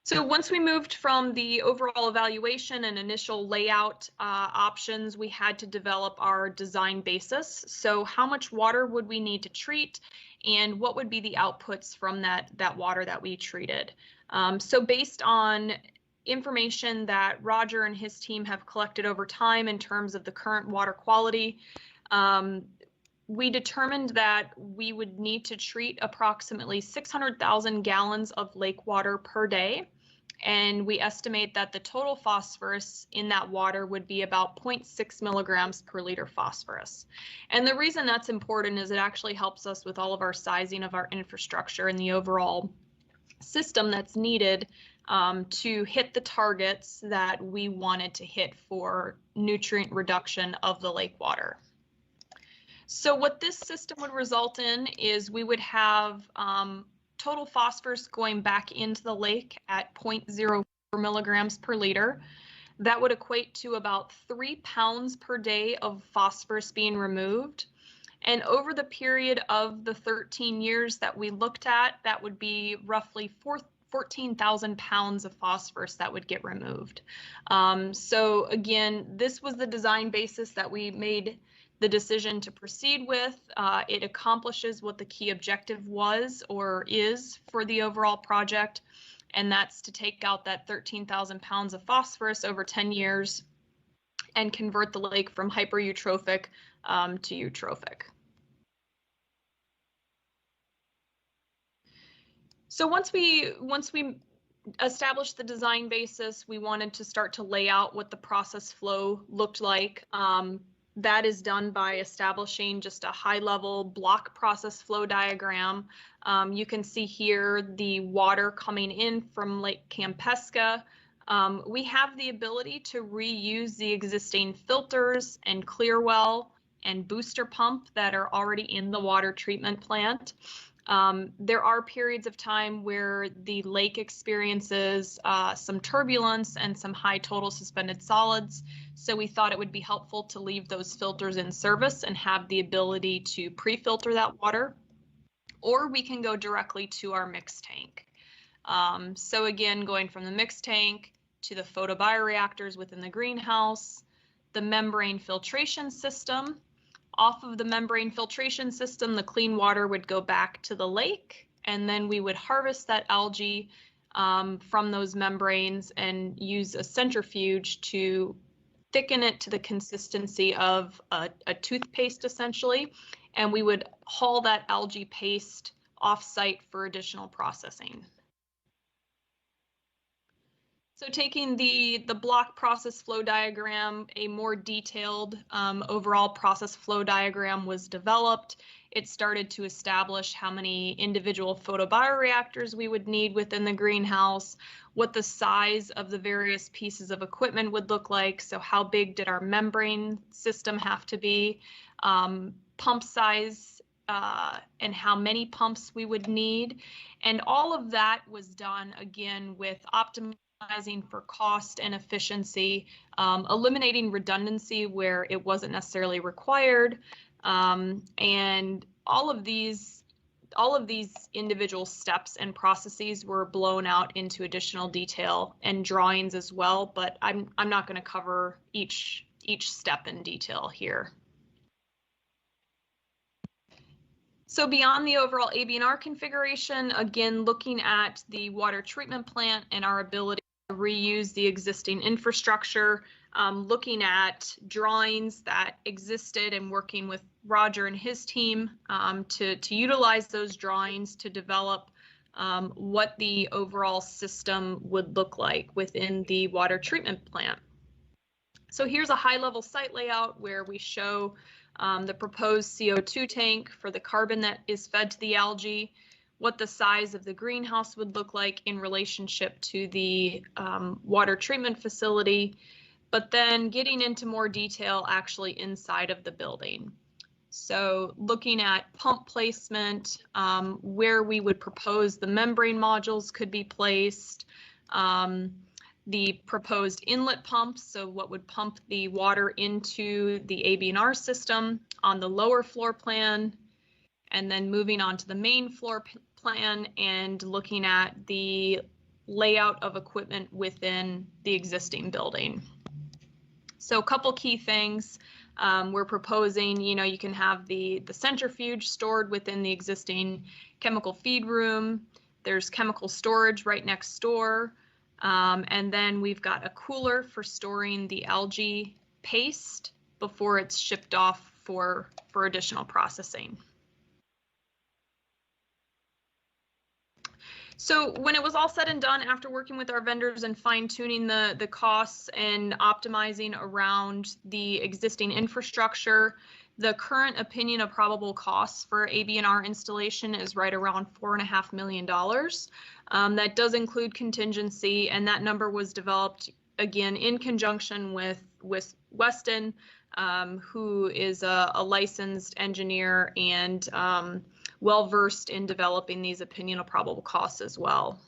So once we moved from the overall evaluation and initial layout options, we had to develop our design basis. So how much water would we need to treat, and what would be the outputs from that water that we treated? So based on information that Roger and his team have collected over time in terms of the current water quality, we determined that we would need to treat approximately 600,000 gallons of lake water per day. And we estimate that the total phosphorus in that water would be about 0.6 milligrams per liter phosphorus. And the reason that's important is it actually helps us with all of our sizing of our infrastructure and the overall system that's needed to hit the targets that we wanted to hit for nutrient reduction of the lake water. So what this system would result in is we would have total phosphorus going back into the lake at 0.04 milligrams per liter. That would equate to about 3 pounds per day of phosphorus being removed. And over the period of the 13 years that we looked at, that would be roughly 14,000 pounds of phosphorus that would get removed. So again, this was the design basis that we made the decision to proceed with. It accomplishes what the key objective was or is for the overall project, and that's to take out that 13,000 pounds of phosphorus over 10 years and convert the lake from hypereutrophic to eutrophic. So once we established the design basis, we wanted to start to lay out what the process flow looked like. That is done by establishing just a high-level block process flow diagram. You can see here the water coming in from Lake Campesca. We have the ability to reuse the existing filters and clear well and booster pump that are already in the water treatment plant. There are periods of time where the lake experiences some turbulence and some high total suspended solids. So we thought it would be helpful to leave those filters in service and have the ability to pre-filter that water, or we can go directly to our mixed tank. So again, going from the mixed tank to the photobioreactors within the greenhouse, the membrane filtration system. Off of the membrane filtration system, the clean water would go back to the lake, and then we would harvest that algae from those membranes and use a centrifuge to thicken it to the consistency of a toothpaste, essentially, and we would haul that algae paste off-site for additional processing. So taking the block process flow diagram, a more detailed overall process flow diagram was developed. It started to establish how many individual photobioreactors we would need within the greenhouse, what the size of the various pieces of equipment would look like. So how big did our membrane system have to be, pump size, and how many pumps we would need. And all of that was done again with optimizing for cost and efficiency, eliminating redundancy where it wasn't necessarily required, and all of these individual steps and processes were blown out into additional detail and drawings as well. But I'm not going to cover each step in detail here. So beyond the overall ABNR configuration, again, looking at the water treatment plant and our ability reuse the existing infrastructure, looking at drawings that existed and working with Roger and his team to utilize those drawings to develop what the overall system would look like within the water treatment plant. So here's a high-level site layout where we show the proposed CO2 tank for the carbon that is fed to the algae, what the size of the greenhouse would look like in relationship to the water treatment facility, but then getting into more detail actually inside of the building. So looking at pump placement, where we would propose the membrane modules could be placed, the proposed inlet pumps, so what would pump the water into the ABNR system on the lower floor plan, and then moving on to the main floor plan and looking at the layout of equipment within the existing building. So a couple key things we're proposing, you can have the centrifuge stored within the existing chemical feed room. There's chemical storage right next door. And then we've got a cooler for storing the algae paste before it's shipped off for additional processing. So when it was all said and done, after working with our vendors and fine-tuning the costs and optimizing around the existing infrastructure, the current opinion of probable costs for ABNR installation is right around $4.5 million. That does include contingency, and that number was developed again in conjunction with Weston, who is a licensed engineer and well-versed in developing these opinion of probable costs as well.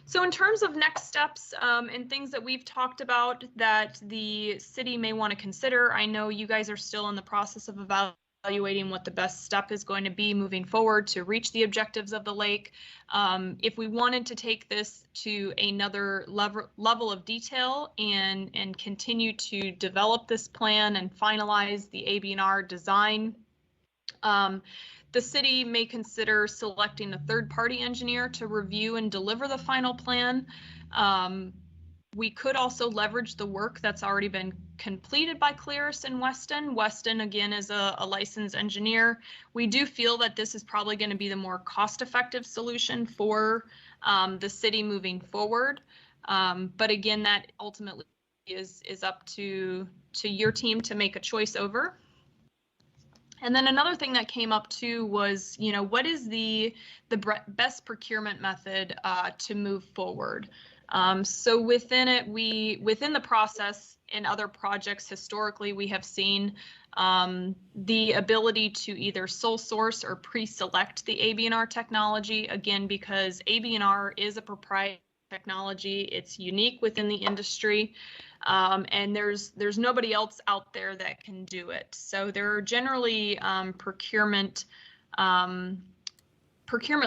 So in terms of next steps and things that we've talked about that the city may want to consider, I know you guys are still in the process of evaluating what the best step is going to be moving forward to reach the objectives of the lake. If we wanted to take this to another level of detail and continue to develop this plan and finalize the ABNR design, the city may consider selecting a third-party engineer to review and deliver the final plan. We could also leverage the work that's already been completed by Clearis and Weston. Weston, again, is a licensed engineer. We do feel that this is probably going to be the more cost-effective solution for the city moving forward. But again, that ultimately is up to your team to make a choice over. And then another thing that came up too was, what is the best procurement method to move forward? So within it, within the process in other projects historically, we have seen the ability to either sole source or pre-select the ABNR technology, again, because ABNR is a proprietary technology. It's unique within the industry, and there's nobody else out there that can do it. So there are generally procurement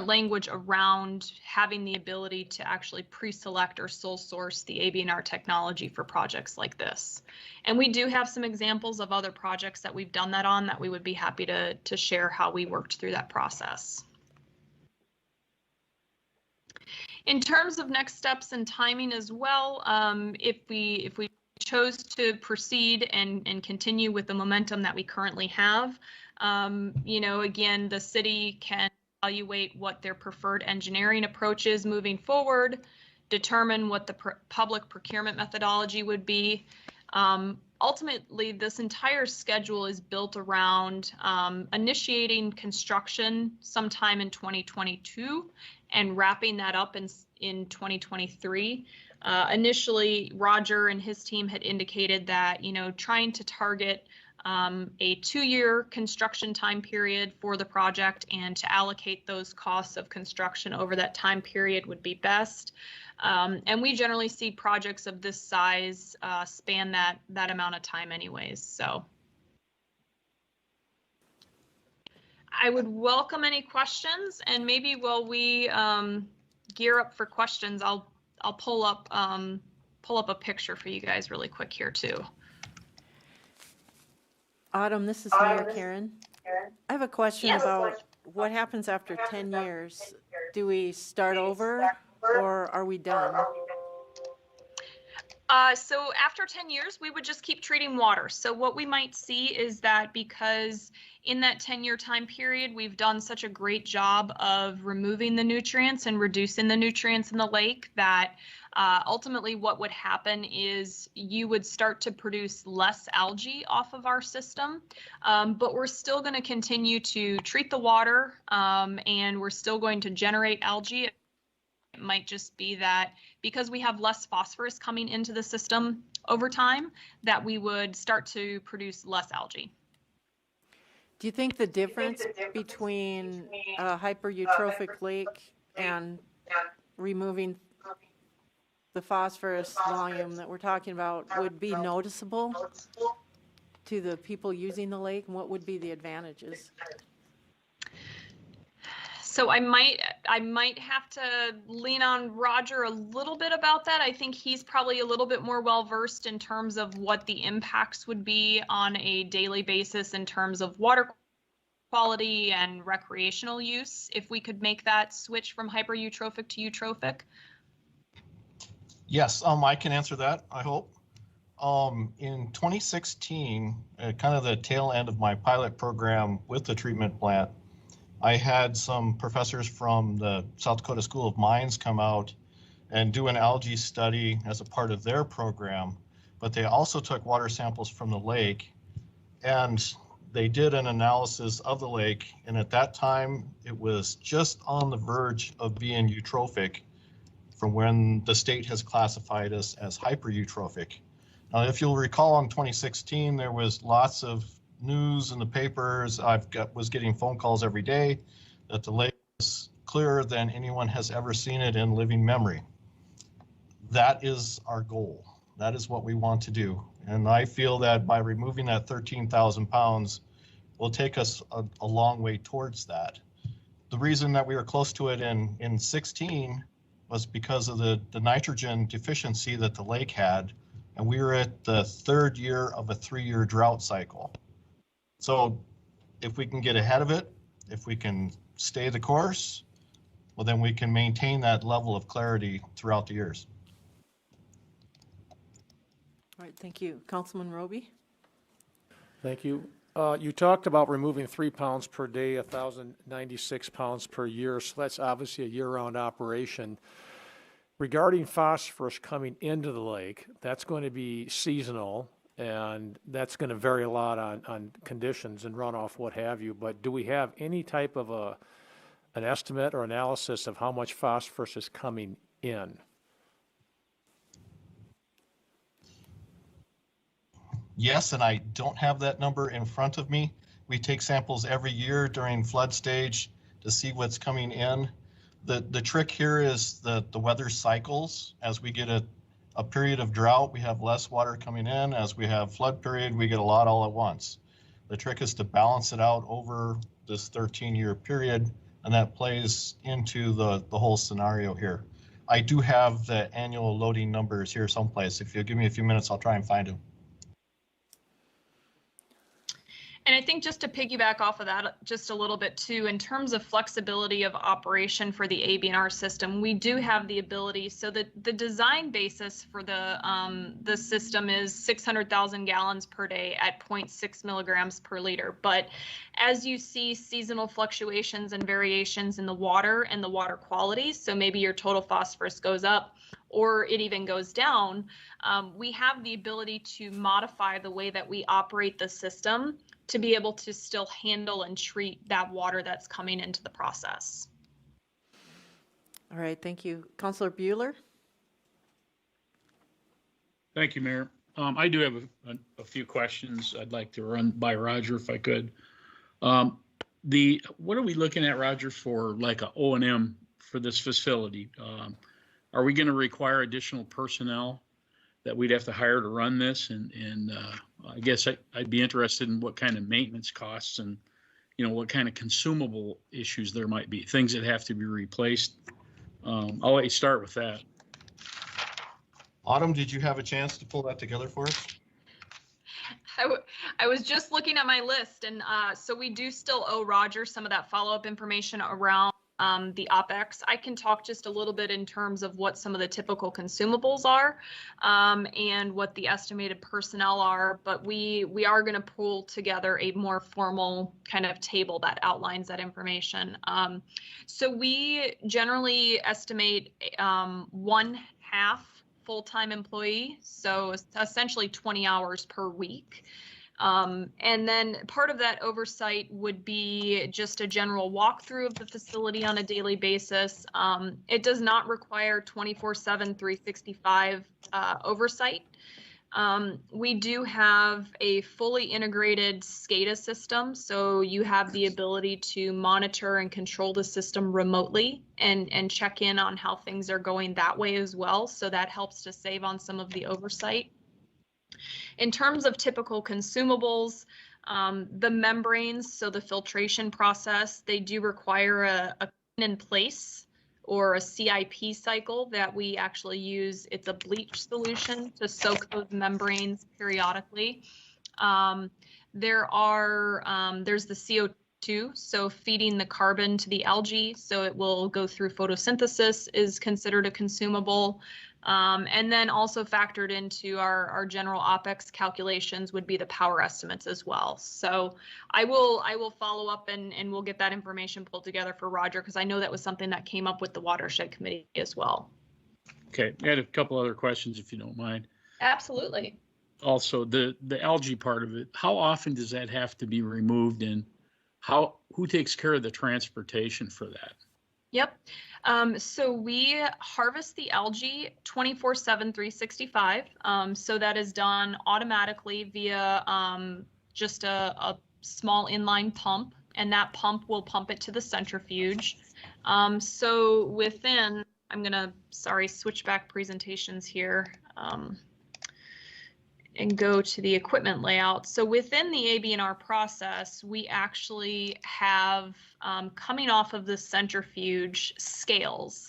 language around having the ability to actually pre-select or sole source the ABNR technology for projects like this. And we do have some examples of other projects that we've done that on that we would be happy to share how we worked through that process. In terms of next steps and timing as well, if we chose to proceed and continue with the momentum that we currently have, you know, again, the city can evaluate what their preferred engineering approach is moving forward, determine what the public procurement methodology would be. Ultimately, this entire schedule is built around initiating construction sometime in 2022 and wrapping that up in 2023. Initially, Roger and his team had indicated that, you know, trying to target a 2-year construction time period for the project and to allocate those costs of construction over that time period would be best. And we generally see projects of this size span that amount of time anyways. So I would welcome any questions, and maybe while we gear up for questions, I'll pull up a picture for you guys really quick here too. Autumn, this is Mayor Karen. I have a question about what happens after 10 years. Do we start over or are we done? So after 10 years, we would just keep treating water. So what we might see is that because in that 10-year time period, we've done such a great job of removing the nutrients and reducing the nutrients in the lake that ultimately what would happen is you would start to produce less algae off of our system, but we're still going to continue to treat the water and we're still going to generate algae. It might just be that because we have less phosphorus coming into the system over time, that we would start to produce less algae. Do you think the difference between a hyper-eutrophic lake and removing the phosphorus volume that we're talking about would be noticeable to the people using the lake? And what would be the advantages? So I might have to lean on Roger a little bit about that. I think he's probably a little bit more well-versed in terms of what the impacts would be on a daily basis in terms of water quality and recreational use, if we could make that switch from hyper-eutrophic to eutrophic. Yes, I can answer that, I hope. In 2016, kind of the tail end of my pilot program with the treatment plant, I had some professors from the South Dakota School of Mines come out and do an algae study as a part of their program, but they also took water samples from the lake and they did an analysis of the lake. And at that time, it was just on the verge of being eutrophic from when the state has classified us as hyper-eutrophic. Now, if you'll recall in 2016, there was lots of news in the papers. Was getting phone calls every day that the lake is clearer than anyone has ever seen it in living memory. That is our goal. That is what we want to do. And I feel that by removing that 13,000 pounds will take us a long way towards that. The reason that we were close to it in 16 was because of the nitrogen deficiency that the lake had. And we were at the 3rd year of a 3-year drought cycle. So if we can get ahead of it, if we can stay the course, well, then we can maintain that level of clarity throughout the years. All right, thank you. Councilman Roby? Thank you. You talked about removing 3 pounds per day, 1,096 pounds per year, so that's obviously a year-round operation. Regarding phosphorus coming into the lake, that's going to be seasonal, and that's going to vary a lot on conditions and runoff, what have you. But do we have any type of an estimate or analysis of how much phosphorus is coming in? Yes, and I don't have that number in front of me. We take samples every year during flood stage to see what's coming in. The trick here is the weather cycles. As we get a period of drought, we have less water coming in. As we have flood period, we get a lot all at once. The trick is to balance it out over this 13-year period, and that plays into the whole scenario here. I do have the annual loading numbers here someplace. If you'll give me a few minutes, I'll try and find them. And I think just to piggyback off of that just a little bit too, in terms of flexibility of operation for the ABNR system, we do have the ability. So the design basis for the system is 600,000 gallons per day at 0.6 milligrams per liter. But as you see seasonal fluctuations and variations in the water and the water quality, so maybe your total phosphorus goes up or it even goes down, we have the ability to modify the way that we operate the system to be able to still handle and treat that water that's coming into the process. All right, thank you. Councilor Bueller? Thank you, Mayor. I do have a few questions I'd like to run by Roger if I could. What are we looking at, Roger, for like a O&M for this facility? Are we going to require additional personnel that we'd have to hire to run this? And I guess I'd be interested in what kind of maintenance costs and, what kind of consumable issues there might be, things that have to be replaced. I'll let you start with that. Autumn, did you have a chance to pull that together for us? I was just looking at my list, and so we do still owe Roger some of that follow-up information around the OpEx. I can talk just a little bit in terms of what some of the typical consumables are and what the estimated personnel are, but we are going to pull together a more formal kind of table that outlines that information. So we generally estimate 1/2 full-time employee, so essentially 20 hours per week. And then part of that oversight would be just a general walkthrough of the facility on a daily basis. It does not require 24/7, 365 oversight. We do have a fully integrated SCADA system, so you have the ability to monitor and control the system remotely and check in on how things are going that way as well. So that helps to save on some of the oversight. In terms of typical consumables, the membranes, so the filtration process, they do require a clean in place or a CIP cycle that we actually use. It's a bleach solution to soak those membranes periodically. There's the CO2, so feeding the carbon to the algae, so it will go through photosynthesis is considered a consumable. And then also factored into our general OpEx calculations would be the power estimates as well. So I will follow up and we'll get that information pulled together for Roger, because I know that was something that came up with the watershed committee as well. Okay, I had a couple other questions if you don't mind. Absolutely. Also, the algae part of it, how often does that have to be removed, and who takes care of the transportation for that? Yep. So we harvest the algae 24/7, 365. So that is done automatically via just a small inline pump, and that pump will pump it to the centrifuge. So within, I'm gonna, switch back presentations here. And go to the equipment layout. So within the ABNR process, we actually have coming off of the centrifuge scales.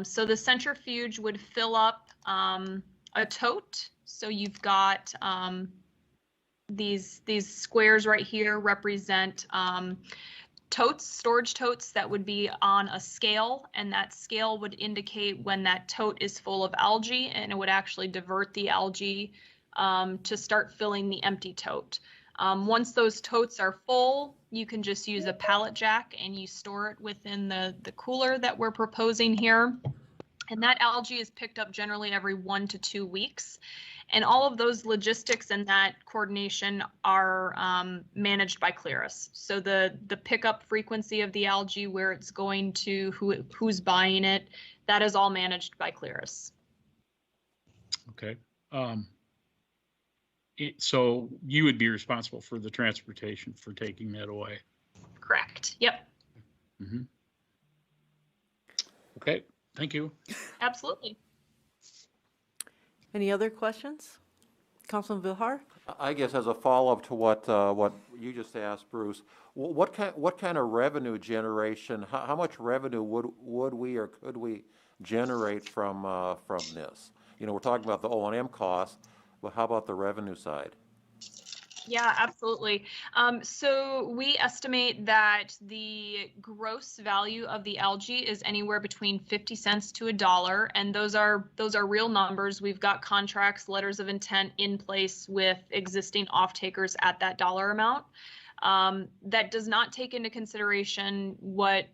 So the centrifuge would fill up a tote. So you've got these squares right here represent totes, storage totes that would be on a scale, and that scale would indicate when that tote is full of algae, and it would actually divert the algae to start filling the empty tote. Once those totes are full, you can just use a pallet jack and you store it within the cooler that we're proposing here. And that algae is picked up generally every 1 to 2 weeks. And all of those logistics and that coordination are managed by Clearis. So the pickup frequency of the algae, where it's going to, who's buying it, that is all managed by Clearis. Okay. So you would be responsible for the transportation for taking that away. Correct. Yep. Mm-hmm. Okay, thank you. Absolutely. Any other questions? Councilman Vilhar? I guess as a follow-up to what you just asked, Bruce, what kind of revenue generation, how much revenue would we or could we generate from this? You know, we're talking about the O&M costs, but how about the revenue side? Yeah, absolutely. So we estimate that the gross value of the algae is anywhere between 50 cents to $1, and those are real numbers. We've got contracts, letters of intent in place with existing off-takers at that dollar amount. That does not take into consideration what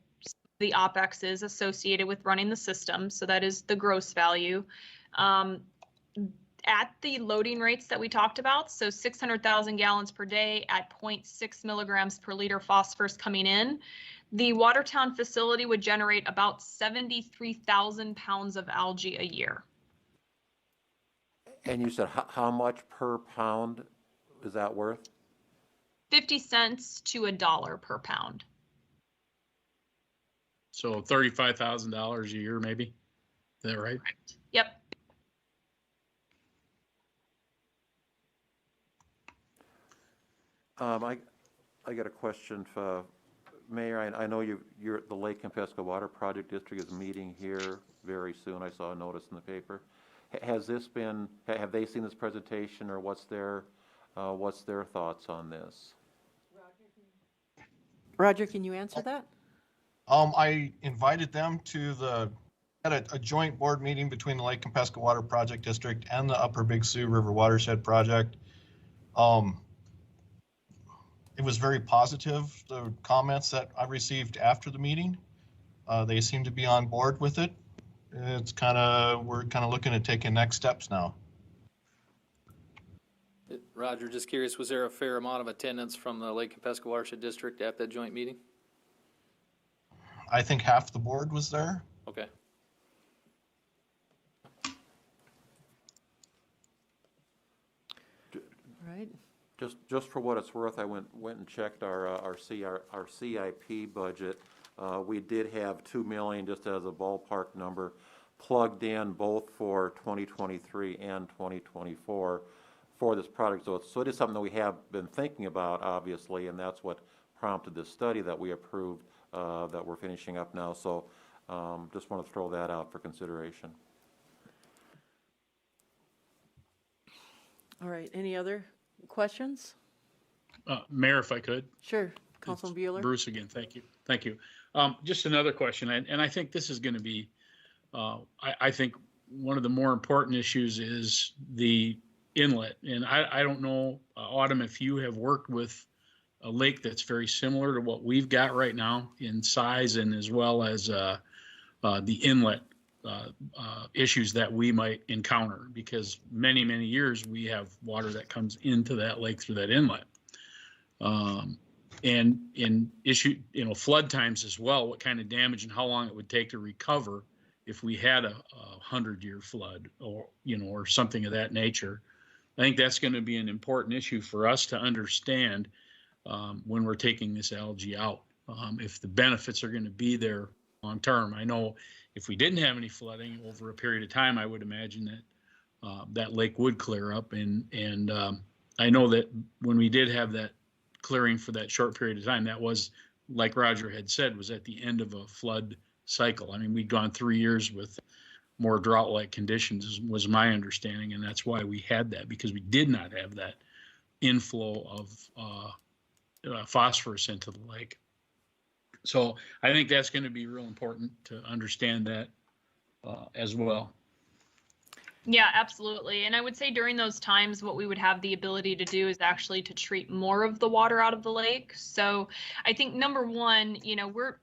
the OPEX is associated with running the system. So that is the gross value. At the loading rates that we talked about, so 600,000 gallons per day at 0.6 milligrams per liter phosphorus coming in, the Watertown facility would generate about 73,000 pounds of algae a year. And you said how much per pound is that worth? 50 cents to $1 per pound. So $35,000 a year, maybe? Is that right? Correct. Yep. I got a question for Mayor. I know you're the Lake Compesca Water Project District is meeting here very soon. I saw a notice in the paper. Have they seen this presentation, or what's their thoughts on this? Roger, can you answer that? I invited them to a joint board meeting between the Lake Compesca Water Project District and the Upper Big Sioux River Watershed Project. It was very positive, the comments that I received after the meeting. They seem to be on board with it. We're kind of looking at taking next steps now. Roger, just curious, was there a fair amount of attendance from the Lake Compesca Watershed District at that joint meeting? I think half the board was there. Okay. All right. Just for what it's worth, I went and checked our CIP budget. We did have $2 million, just as a ballpark number, plugged in both for 2023 and 2024 for this project. So it is something that we have been thinking about, obviously, and that's what prompted this study that we approved that we're finishing up now. So just want to throw that out for consideration. All right. Any other questions? Mayor, if I could. Sure. Councilman Bueller. Bruce again. Thank you. Thank you. Just another question, and I think this is going to be, I think one of the more important issues is the inlet. And I don't know, Autumn, if you have worked with a lake that's very similar to what we've got right now in size, and as well as the inlet issues that we might encounter, because many years we have water that comes into that lake through that inlet. And in flood times as well, what kind of damage and how long it would take to recover if we had a 100-year flood, or something of that nature. I think that's going to be an important issue for us to understand when we're taking this algae out, if the benefits are going to be there long term. I know if we didn't have any flooding over a period of time, I would imagine that that lake would clear up. And I know that when we did have that clearing for that short period of time, that was, like Roger had said, was at the end of a flood cycle. I mean, we'd gone 3 years with more drought-like conditions, was my understanding, and that's why we had that, because we did not have that inflow of phosphorus into the lake. So I think that's going to be real important to understand that as well. Yeah, absolutely. And I would say during those times, what we would have the ability to do is actually to treat more of the water out of the lake. So I think number one,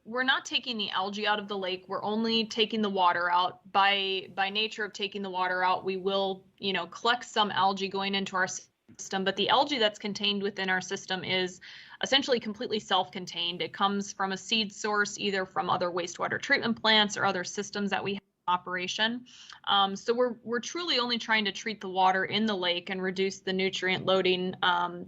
we're not taking the algae out of the lake. We're only taking the water out. By nature of taking the water out, we will, collect some algae going into our system, but the algae that's contained within our system is essentially completely self-contained. It comes from a seed source, either from other wastewater treatment plants or other systems that we have. operation. So we're truly only trying to treat the water in the lake and reduce the nutrient loading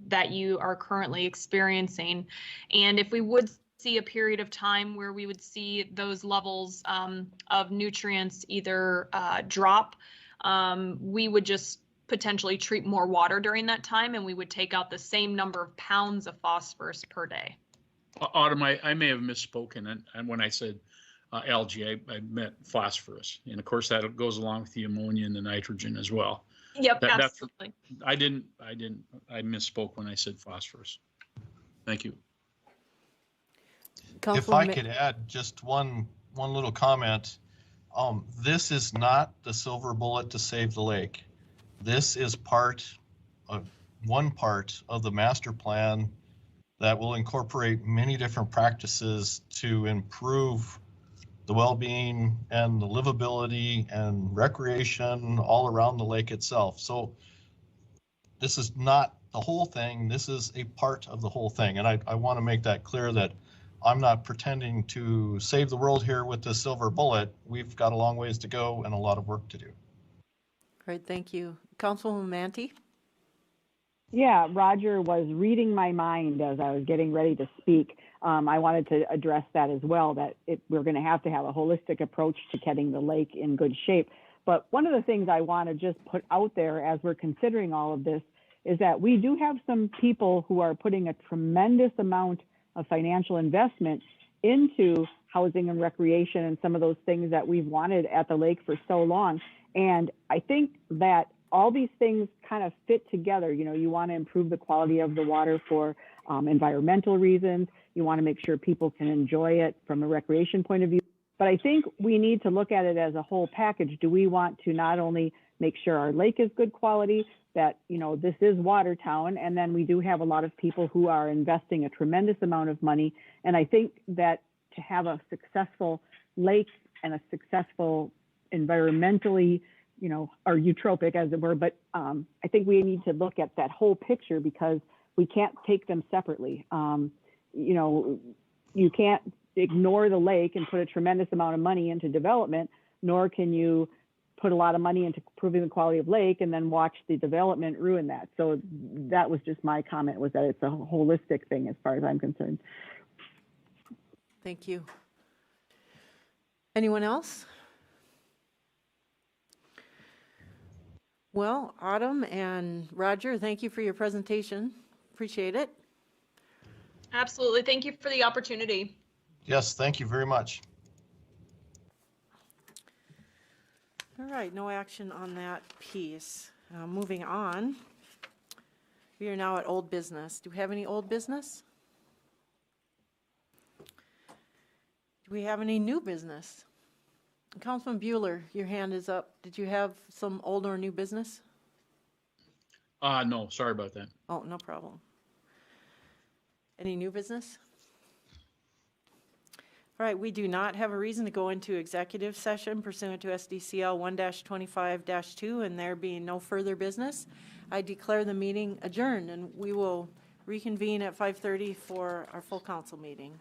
that you are currently experiencing. And if we would see a period of time where we would see those levels of nutrients either drop, we would just potentially treat more water during that time, and we would take out the same number of pounds of phosphorus per day. Autumn, I may have misspoken, and when I said algae, I meant phosphorus, and of course that goes along with the ammonia and the nitrogen as well. Yep, absolutely. I misspoke when I said phosphorus. Thank you. If I could add just one little comment, this is not the silver bullet to save the lake. This is one part of the master plan that will incorporate many different practices to improve the well-being and the livability and recreation all around the lake itself. So this is not the whole thing. This is a part of the whole thing. And I want to make that clear that I'm not pretending to save the world here with the silver bullet. We've got a long ways to go and a lot of work to do. Great, thank you. Councilwoman Manti? Yeah, Roger was reading my mind as I was getting ready to speak. I wanted to address that as well, that we're going to have a holistic approach to getting the lake in good shape. But one of the things I want to just put out there as we're considering all of this is that we do have some people who are putting a tremendous amount of financial investment into housing and recreation and some of those things that we've wanted at the lake for so long. And I think that all these things kind of fit together. You know, you want to improve the quality of the water for environmental reasons. You want to make sure people can enjoy it from a recreation point of view. But I think we need to look at it as a whole package. Do we want to not only make sure our lake is good quality, that, you know, this is Watertown, and then we do have a lot of people who are investing a tremendous amount of money. And I think that to have a successful lake and a successful environmentally, you know, or eutropic as it were, but I think we need to look at that whole picture because we can't take them separately. You know, you can't ignore the lake and put a tremendous amount of money into development, nor can you put a lot of money into improving the quality of lake and then watch the development ruin that. So that was just my comment, was that it's a holistic thing as far as I'm concerned. Thank you. Anyone else? Well, Autumn and Roger, thank you for your presentation. Appreciate it. Absolutely. Thank you for the opportunity. Yes, thank you very much. All right, no action on that piece. Moving on, we are now at old business. Do we have any old business? Do we have any new business? Councilman Bueller, your hand is up. Did you have some old or new business? No, sorry about that. Oh, no problem. Any new business? All right, we do not have a reason to go into executive session pursuant to SDCL 1-25-2, and there being no further business, I declare the meeting adjourned, and we will reconvene at 5:30 for our full council meeting.